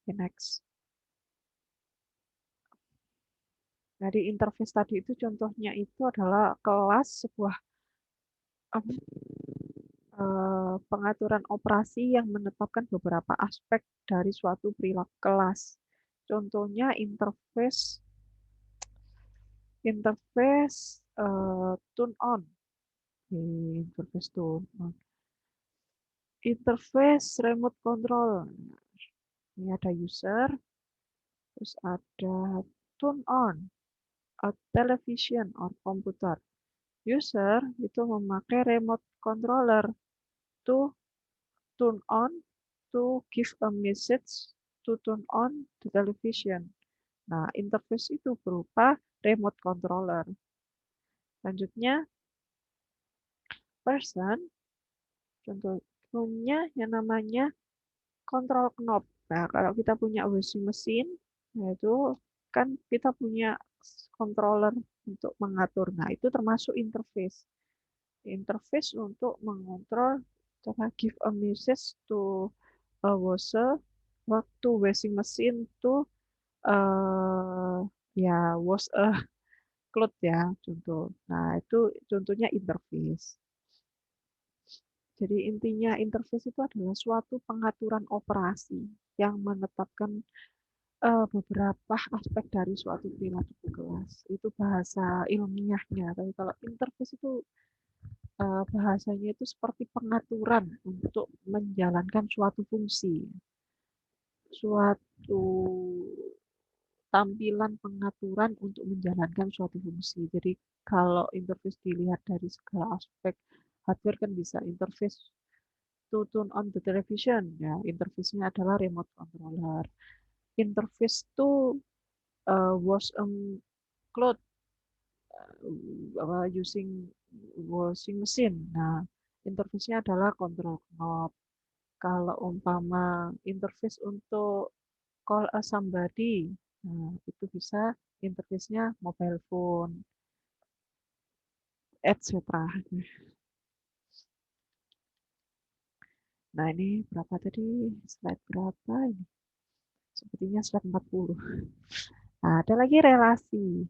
Oke, next. Jadi interface tadi itu contohnya itu adalah kelas sebuah pengaturan operasi yang menetapkan beberapa aspek dari suatu perilaku kelas. Contohnya interface turn on. Interface turn on. Interface remote control. Ini ada user, terus ada turn on a television or computer. User itu memakai remote controller to turn on, to give a message, to turn on the television. Nah, interface itu berupa remote controller. Selanjutnya, person, contohnya yang namanya control knob. Nah, kalau kita punya washing machine, yaitu kan kita punya controller untuk mengatur. Nah, itu termasuk interface. Interface untuk mengontrol, give a message to a washer, waktu washing machine to ya wash a cloth ya, contoh. Nah, itu contohnya interface. Jadi intinya interface itu adalah suatu pengaturan operasi yang menetapkan beberapa aspek dari suatu perilaku kelas. Itu bahasa ilmiahnya. Tapi kalau interface itu bahasanya itu seperti pengaturan untuk menjalankan suatu fungsi, suatu tampilan pengaturan untuk menjalankan suatu fungsi. Jadi kalau interface dilihat dari segala aspek hardware kan bisa interface to turn on the television, ya interface-nya adalah remote controller. Interface to wash cloth using washing machine. Nah, interface-nya adalah control knob. Kalau umpama interface untuk call a somebody, nah, itu bisa interface-nya mobile phone, etc. Nah, ini berapa tadi? Slide berapa ini? Sepertinya slide 40. Nah, ada lagi relasi,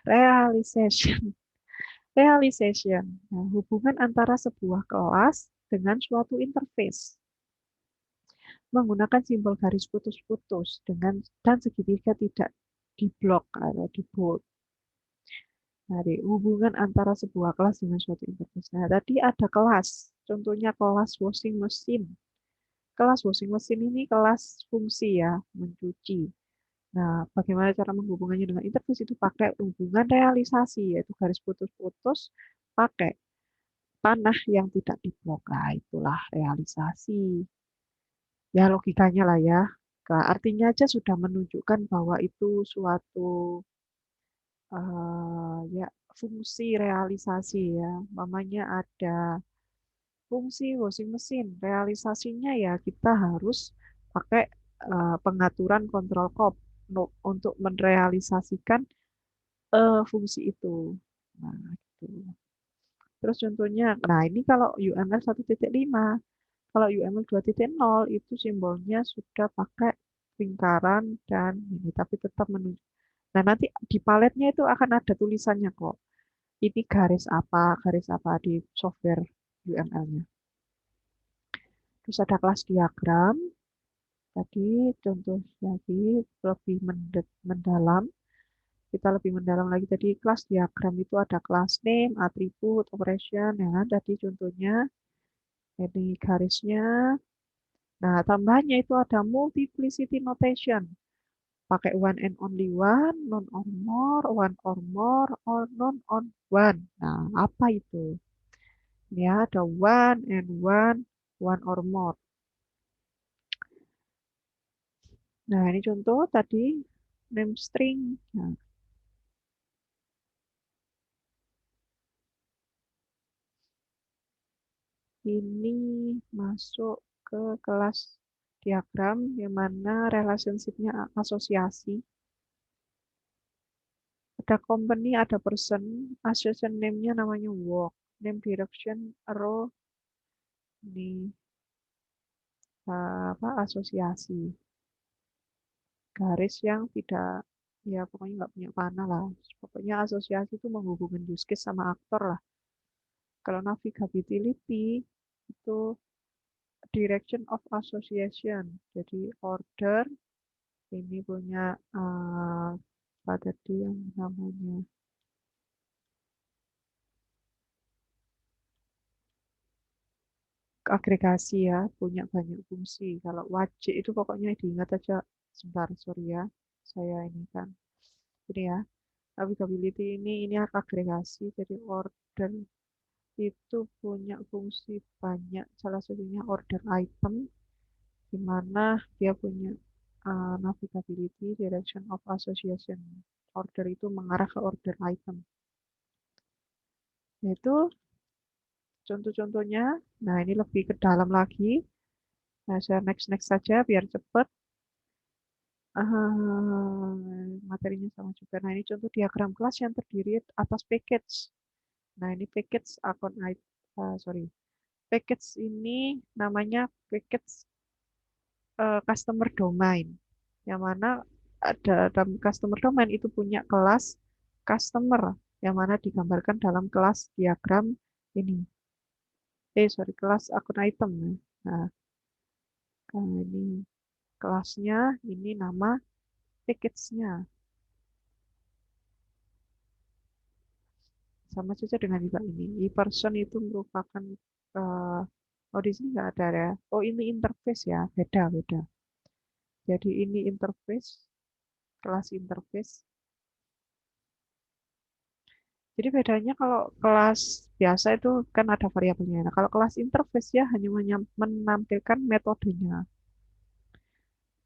realization. Realization, nah, hubungan antara sebuah kelas dengan suatu interface. Menggunakan simbol garis putus-putus dan segitiga tidak diblok atau di bold. Nah, hubungan antara sebuah kelas dengan suatu interface. Nah, tadi ada kelas, contohnya kelas washing machine. Kelas washing machine ini kelas fungsi ya, mencuci. Nah, bagaimana cara menghubungkannya dengan interface itu pakai hubungan realisasi, yaitu garis putus-putus pakai panah yang tidak diblok. Nah, itulah realisasi. Ya, logikanya lah ya. Nah, artinya aja sudah menunjukkan bahwa itu suatu ya fungsi realisasi ya. Mamanya ada fungsi washing mesin. Realisasinya ya kita harus pakai pengaturan kontrol kop untuk merealisasikan fungsi itu. Nah, gitu. Terus contohnya, nah ini kalau UML 1.5, kalau UML 2.0 itu simbolnya sudah pakai lingkaran dan ini, tapi tetap menunjuk. Nah, nanti di paletnya itu akan ada tulisannya kok. Ini garis apa di software UML-nya. Terus ada kelas diagram. Tadi contoh lagi lebih mendalam. Kita lebih mendalam lagi tadi kelas diagram itu ada kelas name, atribut, operation, ya kan? Tadi contohnya ini garisnya. Nah, tambahannya itu ada multiplicity notation. Pakai one and only one, none or more, or none on one. Nah, apa itu? Ya, ada one and one or more. Nah, ini contoh tadi name string. Nah, ini masuk ke kelas diagram yang mana relationship-nya asosiasi. Ada company, ada person, association name-nya namanya work, name direction, row, ini apa asosiasi. Garis yang tidak, ya pokoknya nggak punya panah lah. Pokoknya asosiasi itu menghubungkan use case sama aktor lah. Kalau navigability itu direction of association. Jadi order ini punya apa tadi yang namanya agregasi ya, punya banyak fungsi. Kalau wajib itu pokoknya diingat aja. Sebentar, sorry ya. Saya ini kan. Ini ya, navigability ini agregasi. Jadi order itu punya fungsi banyak. Salah satunya order item, di mana dia punya navigability, direction of association. Order itu mengarah ke order item. Yaitu contoh-contohnya. Nah, ini lebih ke dalam lagi. Nah, saya next saja biar cepat. Materinya sama juga. Nah, ini contoh diagram kelas yang terdiri atas package. Nah, ini package akun sorry. Package ini namanya package customer domain. Yang mana ada dalam customer domain itu punya kelas customer yang mana digambarkan dalam kelas diagram ini. Sorry, kelas akun item. Nah, ini kelasnya, ini nama package-nya. Sama saja dengan juga ini. E-person itu merupakan oh di sini nggak ada ya. Oh ini interface ya, beda. Jadi ini interface, kelas interface. Jadi bedanya kalau kelas biasa itu kan ada variabelnya. Nah, kalau kelas interface ya hanya menampilkan metodenya.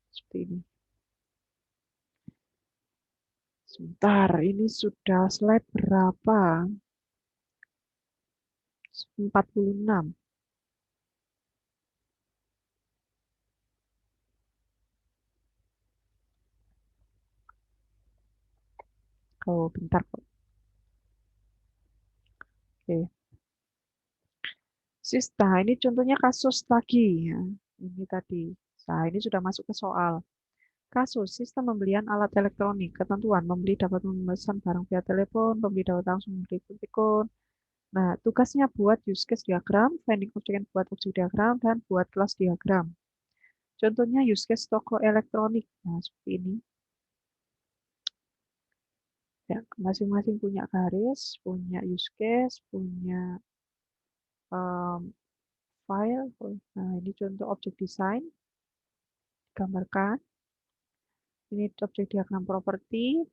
Seperti ini. Sebentar, ini sudah slide berapa? 46. Oh, bentar kok. Oke. Nah, ini contohnya kasus lagi ya. Ini tadi. Nah, ini sudah masuk ke soal. Kasus sistem pembelian alat elektronik. Ketentuan membeli dapat memesan barang via telepon, pembeli dapat langsung membeli telepon. Nah, tugasnya buat use case diagram, finding object buat objek diagram, dan buat kelas diagram. Contohnya use case toko elektronik. Nah, seperti ini. Ya, masing-masing punya garis, punya use case, punya file. Nah, ini contoh objek desain, gambarkan. Ini objek diagram properti.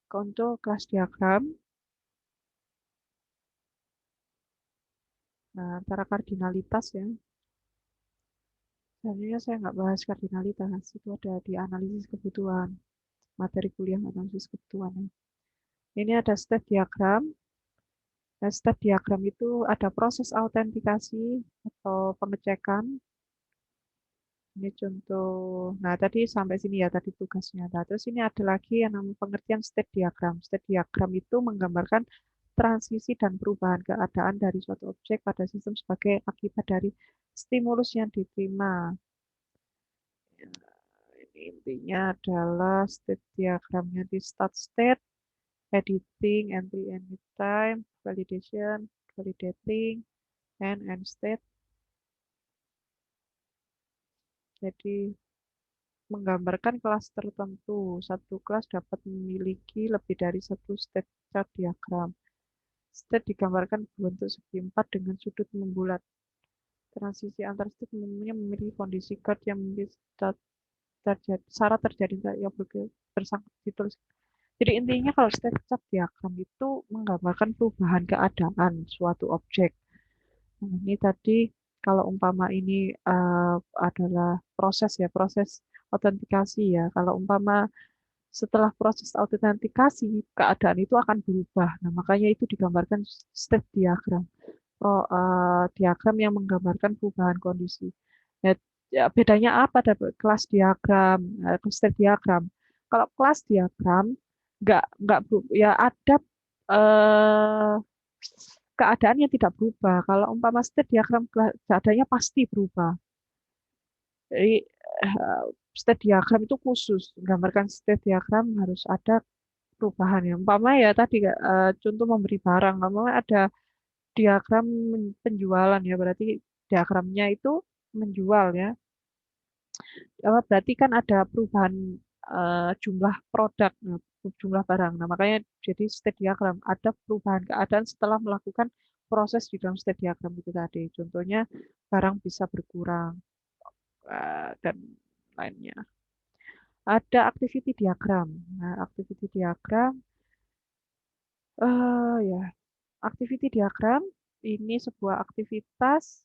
Contoh kelas diagram. Nah, antara kardinalitas ya. Sebenarnya saya nggak bahas kardinalitas. Itu ada di analisis kebutuhan. Materi kuliah analisis kebutuhan. Ini ada state diagram. Nah, state diagram itu ada proses autentikasi atau pengecekan. Ini contoh. Nah, tadi sampai sini ya tadi tugasnya. Nah, terus ini ada lagi yang namanya pengertian state diagram. State diagram itu menggambarkan transisi dan perubahan keadaan dari suatu objek pada sistem sebagai akibat dari stimulus yang diterima. Ini intinya adalah state diagramnya di start state, editing, entry anytime, validation, validating, and end state. Jadi menggambarkan kelas tertentu. Satu kelas dapat memiliki lebih dari satu state chart diagram. State digambarkan berbentuk segi empat dengan sudut membulat. Transisi antar state umumnya memiliki kondisi chord yang bisa terjadi, syarat terjadi yang bersangkut ditulis. Jadi intinya kalau state chart diagram itu menggambarkan perubahan keadaan suatu objek. Nah, ini tadi kalau umpama ini adalah proses ya, proses autentikasi ya. Kalau umpama setelah proses autentikasi, keadaan itu akan berubah. Nah, makanya itu digambarkan state diagram. Diagram yang menggambarkan perubahan kondisi. Ya, ya, bedanya apa dari kelas diagram, state diagram? Kalau kelas diagram nggak ya ada eh, keadaan yang tidak berubah. Kalau umpama state diagram keadaannya pasti berubah. Jadi state diagram itu khusus, gambarkan state diagram harus ada perubahan ya. Umpama ya tadi contoh memberi barang, umpama ada diagram penjualan ya, berarti diagramnya itu menjual ya. Berarti kan ada perubahan jumlah produk, jumlah barang. Nah, makanya jadi state diagram ada perubahan keadaan setelah melakukan proses di dalam state diagram itu tadi. Contohnya barang bisa berkurang dan lainnya. Ada activity diagram. Nah, activity diagram ya, activity diagram ini sebuah aktivitas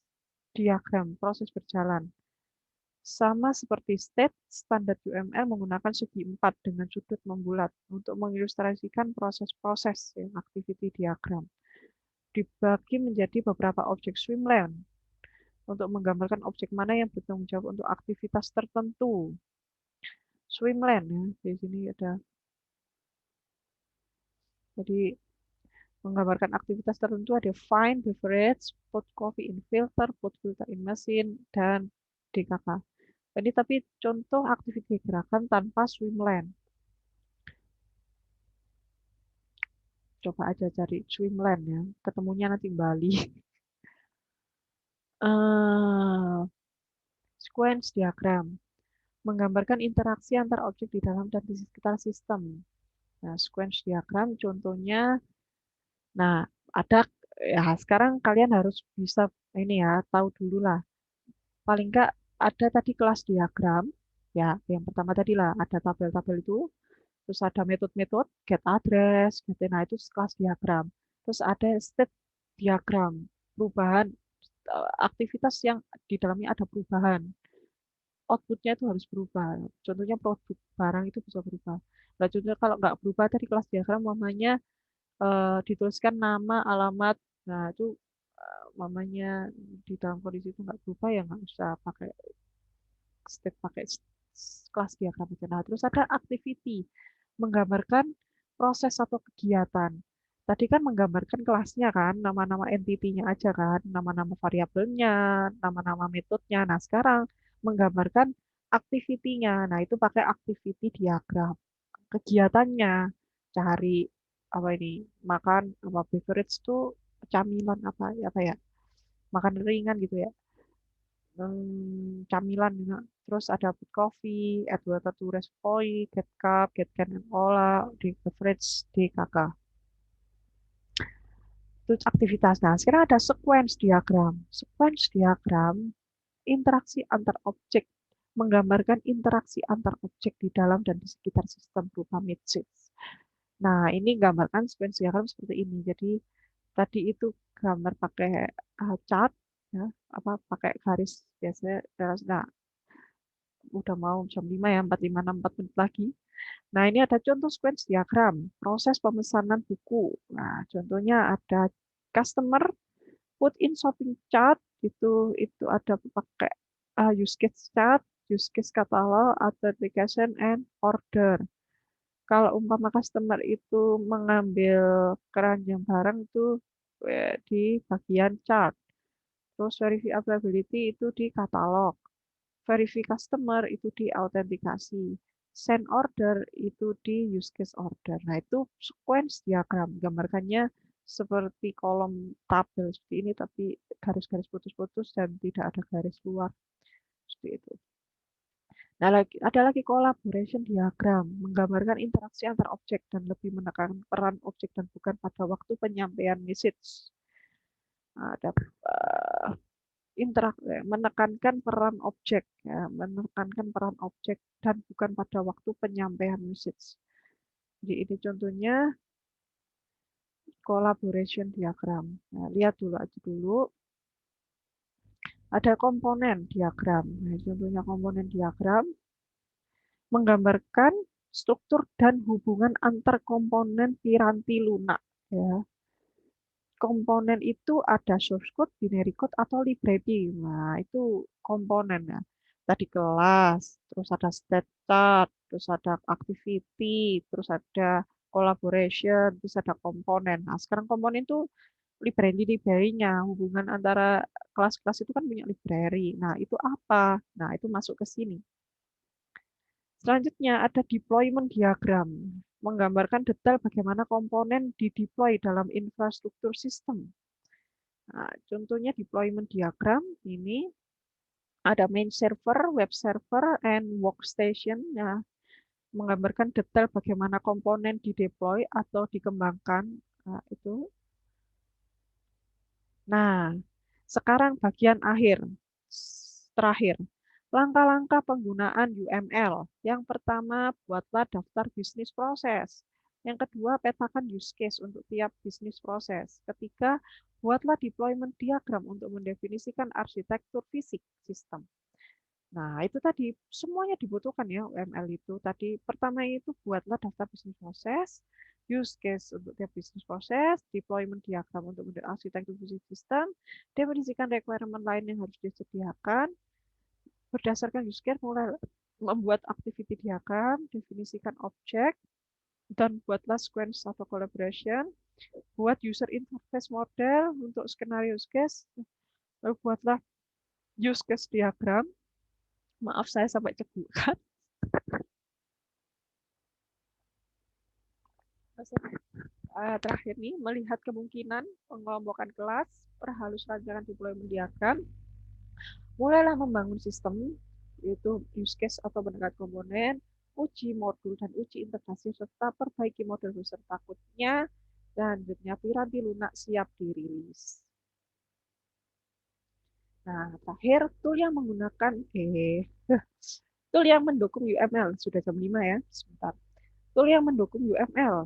diagram proses berjalan. Sama seperti state, standar UML menggunakan segi empat dengan sudut membulat untuk mengilustrasikan proses-proses yang activity diagram. Dibagi menjadi beberapa objek swimlane untuk menggambarkan objek mana yang bertanggung jawab untuk aktivitas tertentu. Swimlane ya, di sini ada. Jadi menggambarkan aktivitas tertentu ada find, beverage, put coffee in filter, put filter in machine, dan DKK. Ini tapi contoh aktivitas gerakan tanpa swimlane. Coba aja cari swimlane ya. Ketemunya nanti Bali. Sequence diagram. Menggambarkan interaksi antar objek di dalam dan di sekitar sistem. Nah, sequence diagram contohnya, nah ada ya sekarang kalian harus bisa ini ya, tahu dulu lah. Paling enggak ada tadi kelas diagram, ya yang pertama tadi lah ada tabel-tabel itu, terus ada metode-metode, get address, gitu. Nah itu kelas diagram. Terus ada state diagram, perubahan aktivitas yang di dalamnya ada perubahan. Outputnya itu harus berubah. Contohnya produk barang itu bisa berubah. Nah, contohnya kalau nggak berubah tadi kelas diagram, mamanya dituliskan nama, alamat. Nah, itu mamanya di dalam kondisi itu nggak berubah ya nggak usah pakai step, pakai kelas diagram aja. Nah, terus ada activity, menggambarkan proses atau kegiatan. Tadi kan menggambarkan kelasnya kan, nama-nama entity-nya aja kan, nama-nama variabelnya, nama-nama metodenya. Nah, sekarang menggambarkan activity-nya. Nah, itu pakai activity diagram. Kegiatannya, cari apa ini, makan apa beverage tuh camilan apa ya, makan ringan gitu ya. Camilan juga. Terus ada put coffee, add water to rest point, get cup, get can and ola, di beverage, di kakak. Itu aktivitas. Nah, sekarang ada sequence diagram. Sequence diagram, interaksi antar objek menggambarkan interaksi antar objek di dalam dan di sekitar sistem berupa matrix. Nah, ini gambarkan sequence diagram seperti ini. Jadi tadi itu gambar pakai chart, ya, pakai garis biasanya. Nah, udah mau jam 5 ya, 4 menit lagi. Nah, ini ada contoh sequence diagram, proses pemesanan buku. Nah, contohnya ada customer put in shopping chart, itu ada pakai use case chart, use case catalog, authentication, and order. Kalau umpama customer itu mengambil keranjang barang itu di bagian chart. Terus verify availability itu di katalog. Verify customer itu di autentikasi. Send order itu di use case order. Nah, itu sequence diagram. Gambarkannya seperti kolom tabel seperti ini, tapi garis-garis putus-putus dan tidak ada garis luar. Seperti itu. Nah, ada lagi collaboration diagram, menggambarkan interaksi antar objek dan lebih menekankan peran objek dan bukan pada waktu penyampaian message. Nah, ada menekankan peran objek, ya, menekankan peran objek dan bukan pada waktu penyampaian message. Jadi ini contohnya collaboration diagram. Nah, lihat dulu aja dulu. Ada komponen diagram. Nah, contohnya komponen diagram menggambarkan struktur dan hubungan antar komponen piranti lunak. Ya. Komponen itu ada source code, binary code, atau library. Nah, itu komponen ya. Tadi kelas, terus ada state chart, terus ada activity, terus ada collaboration, terus ada komponen. Nah, sekarang komponen itu library-nya, hubungan antara kelas-kelas itu kan punya library. Nah, itu apa? Nah, itu masuk ke sini. Selanjutnya ada deployment diagram, menggambarkan detail bagaimana komponen dideploy dalam infrastruktur sistem. Nah, contohnya deployment diagram ini ada main server, web server, and workstation. Ya, menggambarkan detail bagaimana komponen dideploy atau dikembangkan. Nah, itu. Nah, sekarang bagian terakhir. Langkah-langkah penggunaan UML. Yang pertama, buatlah daftar bisnis proses. Yang kedua, petakan use case untuk tiap bisnis proses. Ketiga, buatlah deployment diagram untuk mendefinisikan arsitektur fisik sistem. Nah, itu tadi semuanya dibutuhkan ya UML itu. Tadi pertama itu buatlah daftar bisnis proses, use case untuk tiap bisnis proses, deployment diagram untuk arsitektur fisik sistem, definisikan requirement lain yang harus disediakan, berdasarkan use case mulai membuat activity diagram, definisikan objek, dan buatlah sequence atau collaboration, buat user interface model untuk skenario use case, lalu buatlah use case diagram. Maaf saya sampai cegukan. Terakhir nih, melihat kemungkinan pengelompokan kelas, perhalus rancangan deployment diagram, mulailah membangun sistem, yaitu use case atau penekan komponen, uji modul dan uji integrasi, serta perbaiki model user takutnya, dan selanjutnya piranti lunak siap dirilis. Nah, terakhir, tool yang menggunakan tool yang mendukung UML. Sudah jam 5 ya, sebentar. Tool yang mendukung UML.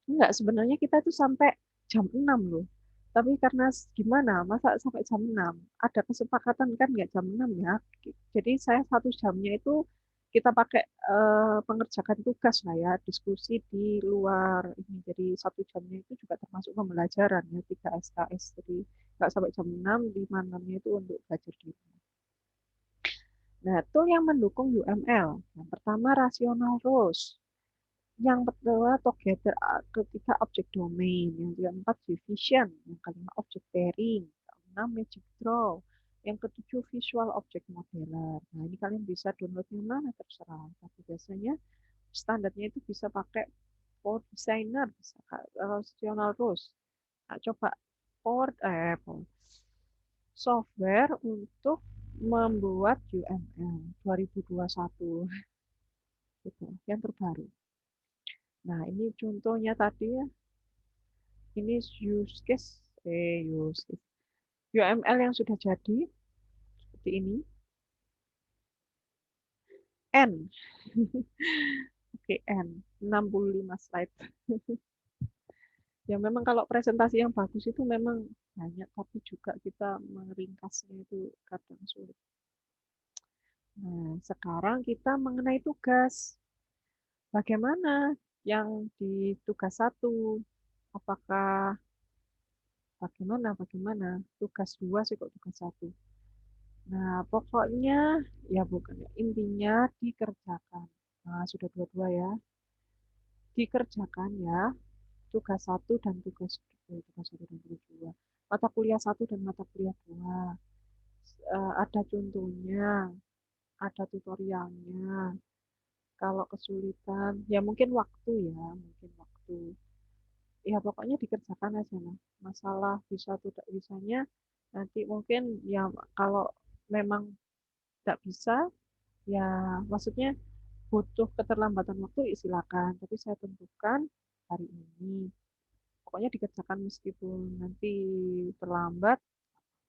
Enggak, sebenarnya kita itu sampai jam 6 loh. Tapi karena gimana, masa sampai jam 6? Ada kesepakatan kan nggak jam 6 ya. Jadi saya 1 jamnya itu kita pakai pengerjakan tugas lah ya, diskusi di luar ini. Jadi 1 jamnya itu juga termasuk pembelajaran ya, 3 SKS. Jadi nggak sampai jam 6, 5-6-nya itu untuk belajar di rumah. Nah, tool yang mendukung UML. Yang pertama, rational rules. Yang kedua, together ketiga object domain. Yang keempat, division. Yang kelima, object pairing. Yang keenam, magic draw. Yang ketujuh, visual object modeler. Nah, ini kalian bisa download yang mana terserah. Tapi biasanya standarnya itu bisa pakai Power Designer, bisa rational rules. Nah, coba software untuk membuat UML 2021 gitu, yang terbaru. Nah, ini contohnya tadi ya. Ini use case UML yang sudah jadi seperti ini. N. Oke, N. 65 slide. Ya memang kalau presentasi yang bagus itu memang banyak, tapi juga kita meringkasnya itu kadang sulit. Nah, sekarang kita mengenai tugas. Bagaimana yang di tugas satu? Apakah bagaimana? Tugas dua sih kok tugas satu. Nah, pokoknya ya bukan ya, intinya dikerjakan. Nah, sudah dua-dua ya. Dikerjakan ya, tugas satu dan tugas satu dan tugas dua. Mata kuliah satu dan mata kuliah dua. Ada contohnya, ada tutorialnya. Kalau kesulitan, ya mungkin waktu ya, mungkin waktu. Ya pokoknya dikerjakan aja lah. Masalah bisa atau tidak bisanya, nanti mungkin ya kalau memang tidak bisa, ya maksudnya butuh keterlambatan waktu, ya silakan. Tapi saya tentukan hari ini. Pokoknya dikerjakan meskipun nanti terlambat,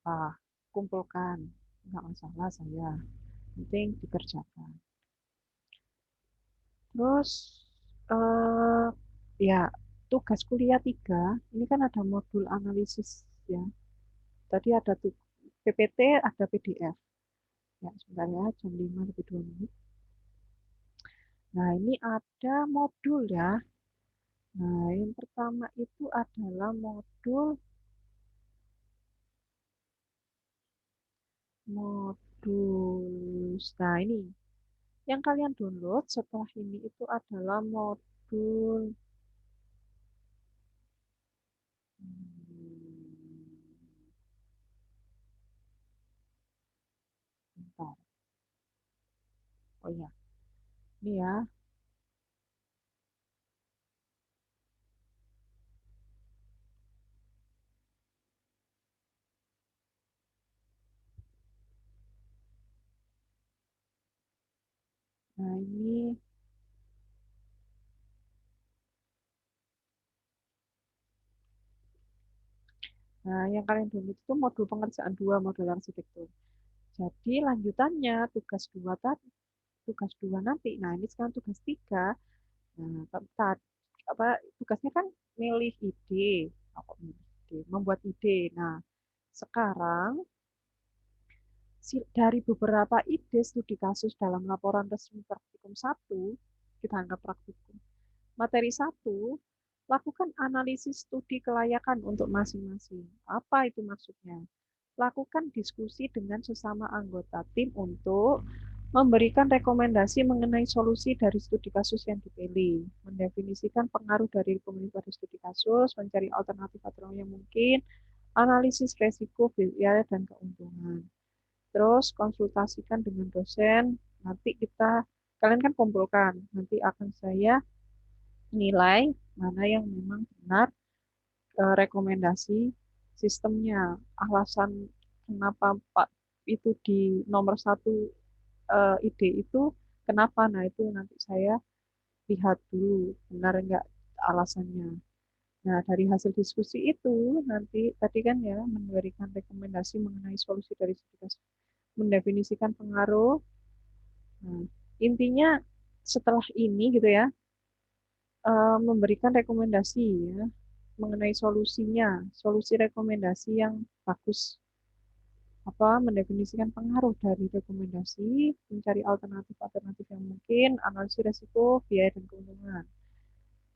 ah, kumpulkan. Nggak masalah saya. Penting dikerjakan. Terus, eh, ya tugas kuliah 3, ini kan ada modul analisis ya. Tadi ada tuh PPT, ada PDF. Ya, sebentar ya, jam 5 lebih 2 menit. Nah, ini ada modul ya. Nah, yang pertama itu adalah modul. Nah, ini yang kalian download setelah ini itu adalah modul. Bentar. Oh ya, ini ya. Nah, ini. Nah, yang kalian download itu modul pengerjaan 2, modul arsitektur. Jadi lanjutannya tugas 2 nanti. Nah, ini sekarang tugas 3. Nah, apa tugasnya kan milih ide, membuat ide. Nah, sekarang dari beberapa ide studi kasus dalam laporan resmi praktikum satu, kita anggap praktikum. Materi satu, lakukan analisis studi kelayakan untuk masing-masing. Apa itu maksudnya? Lakukan diskusi dengan sesama anggota tim untuk memberikan rekomendasi mengenai solusi dari studi kasus yang dipilih, mendefinisikan pengaruh dari rekomendasi pada studi kasus, mencari alternatif atau yang mungkin, analisis resiko, biaya, dan keuntungan. Terus konsultasikan dengan dosen, nanti kalian kan kumpulkan, nanti akan saya nilai mana yang memang benar, rekomendasi sistemnya, alasan kenapa Pak itu di nomor satu, ide itu kenapa, nah itu nanti saya lihat dulu benar enggak alasannya. Nah, dari hasil diskusi itu nanti tadi kan ya memberikan rekomendasi mengenai solusi dari situasi, mendefinisikan pengaruh. Nah, intinya setelah ini gitu ya, memberikan rekomendasi ya mengenai solusinya, solusi rekomendasi yang bagus, apa mendefinisikan pengaruh dari rekomendasi, mencari alternatif-alternatif yang mungkin, analisis resiko, biaya dan keuntungan.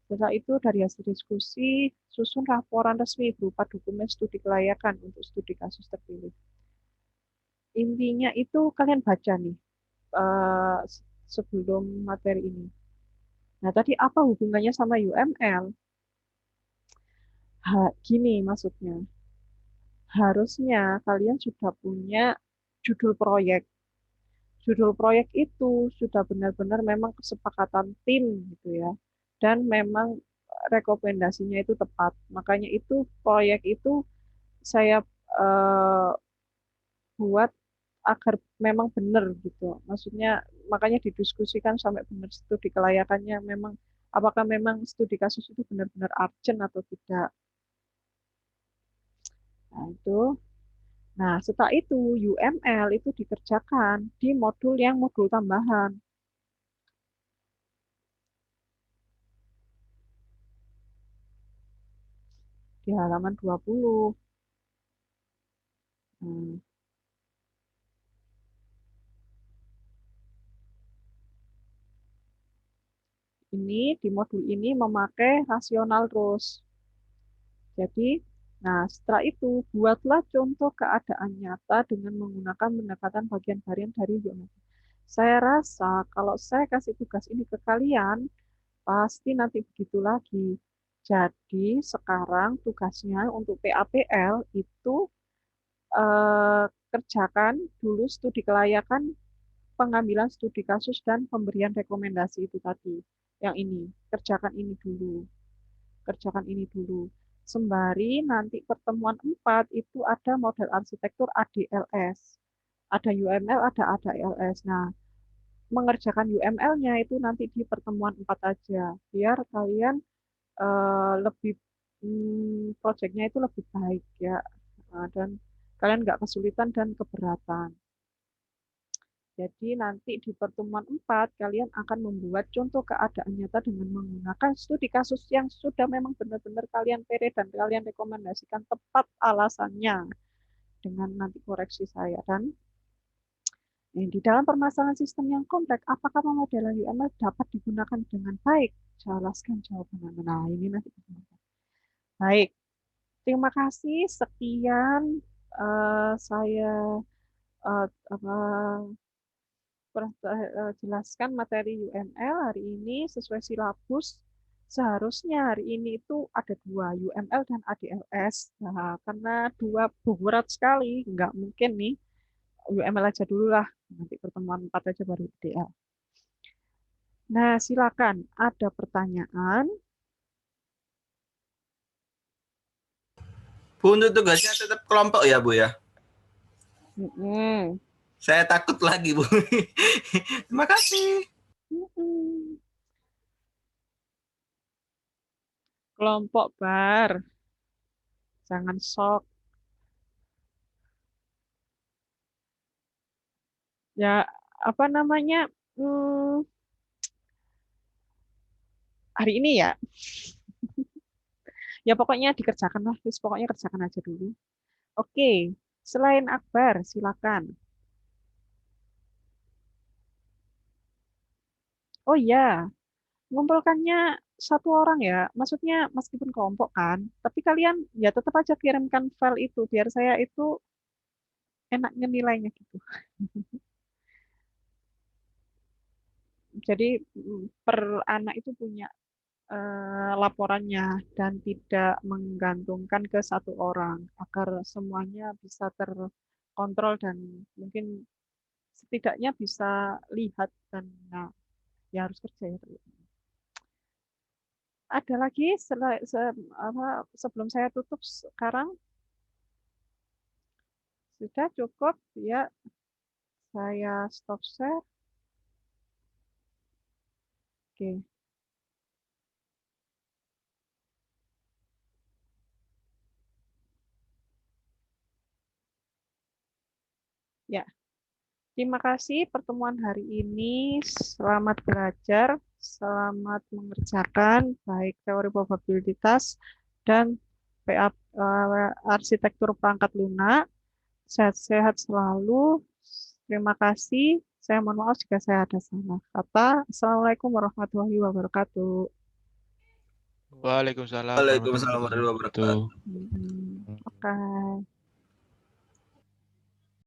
Setelah itu dari hasil diskusi, susun laporan resmi berupa dokumen studi kelayakan untuk studi kasus terpilih. Intinya itu kalian baca nih, eh, sebelum materi ini. Nah, tadi apa hubungannya sama UML? Gini maksudnya, harusnya kalian sudah punya judul proyek. Judul proyek itu sudah benar-benar memang kesepakatan tim gitu ya. Dan memang rekomendasinya itu tepat. Makanya itu proyek itu saya eh, buat agar memang benar gitu. Maksudnya makanya didiskusikan sampai benar studi kelayakannya memang apakah memang studi kasus itu benar-benar urgent atau tidak. Nah, itu. Nah, setelah itu UML itu dikerjakan di modul yang modul tambahan. di halaman 20. Ini di modul ini memakai rasional rules. Jadi, nah setelah itu buatlah contoh keadaan nyata dengan menggunakan pendekatan bagian varian dari UML. Saya rasa kalau saya kasih tugas ini ke kalian, pasti nanti begitu lagi. Jadi sekarang tugasnya untuk PAPL itu kerjakan dulu studi kelayakan, pengambilan studi kasus, dan pemberian rekomendasi itu tadi. Yang ini, kerjakan ini dulu. Kerjakan ini dulu. Sembari nanti pertemuan 4 itu ada model arsitektur ADLS. Ada UML, ada ADLS. Nah, mengerjakan UML-nya itu nanti di pertemuan 4 aja. Biar kalian lebih proyeknya itu lebih baik ya. Dan kalian nggak kesulitan dan keberatan. Jadi nanti di pertemuan 4 kalian akan membuat contoh keadaan nyata dengan menggunakan studi kasus yang sudah memang benar-benar kalian pere dan kalian rekomendasikan tepat alasannya dengan nanti koreksi saya. Dan di dalam permasalahan sistem yang kompleks, apakah pemodelan UML dapat digunakan dengan baik? Jelaskan jawabannya. Nah, ini nanti. Baik, terima kasih. Sekian saya apa, jelaskan materi UML hari ini sesuai silabus. Seharusnya hari ini itu ada 2, UML dan ADLS. Nah, karena 2 berat sekali, nggak mungkin nih. UML aja dulu lah, nanti pertemuan 4 aja baru ADL. Nah, silakan. Ada pertanyaan?
Bu, untuk tugasnya tetap kelompok ya, Bu ya? Saya takut lagi, Bu. Terima kasih.
Kelompok bar. Jangan sok. Ya, apa namanya? Hari ini ya. Ya pokoknya dikerjakan lah. Pokoknya kerjakan aja dulu. Oke, selain Akbar, silakan. Oh iya, ngumpulkannya satu orang ya. Maksudnya meskipun kelompok kan, tapi kalian ya tetap aja kirimkan file itu biar saya itu enak nilainya gitu. Jadi per anak itu punya laporannya dan tidak menggantungkan ke satu orang agar semuanya bisa terkontrol dan mungkin setidaknya bisa lihat dan nah, ya harus kerja ya. Ada lagi sebelum saya tutup sekarang? Sudah cukup ya, saya stop share. Oke. Ya, terima kasih pertemuan hari ini. Selamat belajar, selamat mengerjakan baik teori probabilitas dan PA, arsitektur perangkat lunak. Sehat-sehat selalu. Terima kasih. Saya mohon maaf jika saya ada salah kata. Assalamualaikum warahmatullahi wabarakatuh.
Waalaikumsalam
Waalaikumsalam warahmatullahi
warahmatullahi wabarakatuh.
wabarakatuh.
Oke.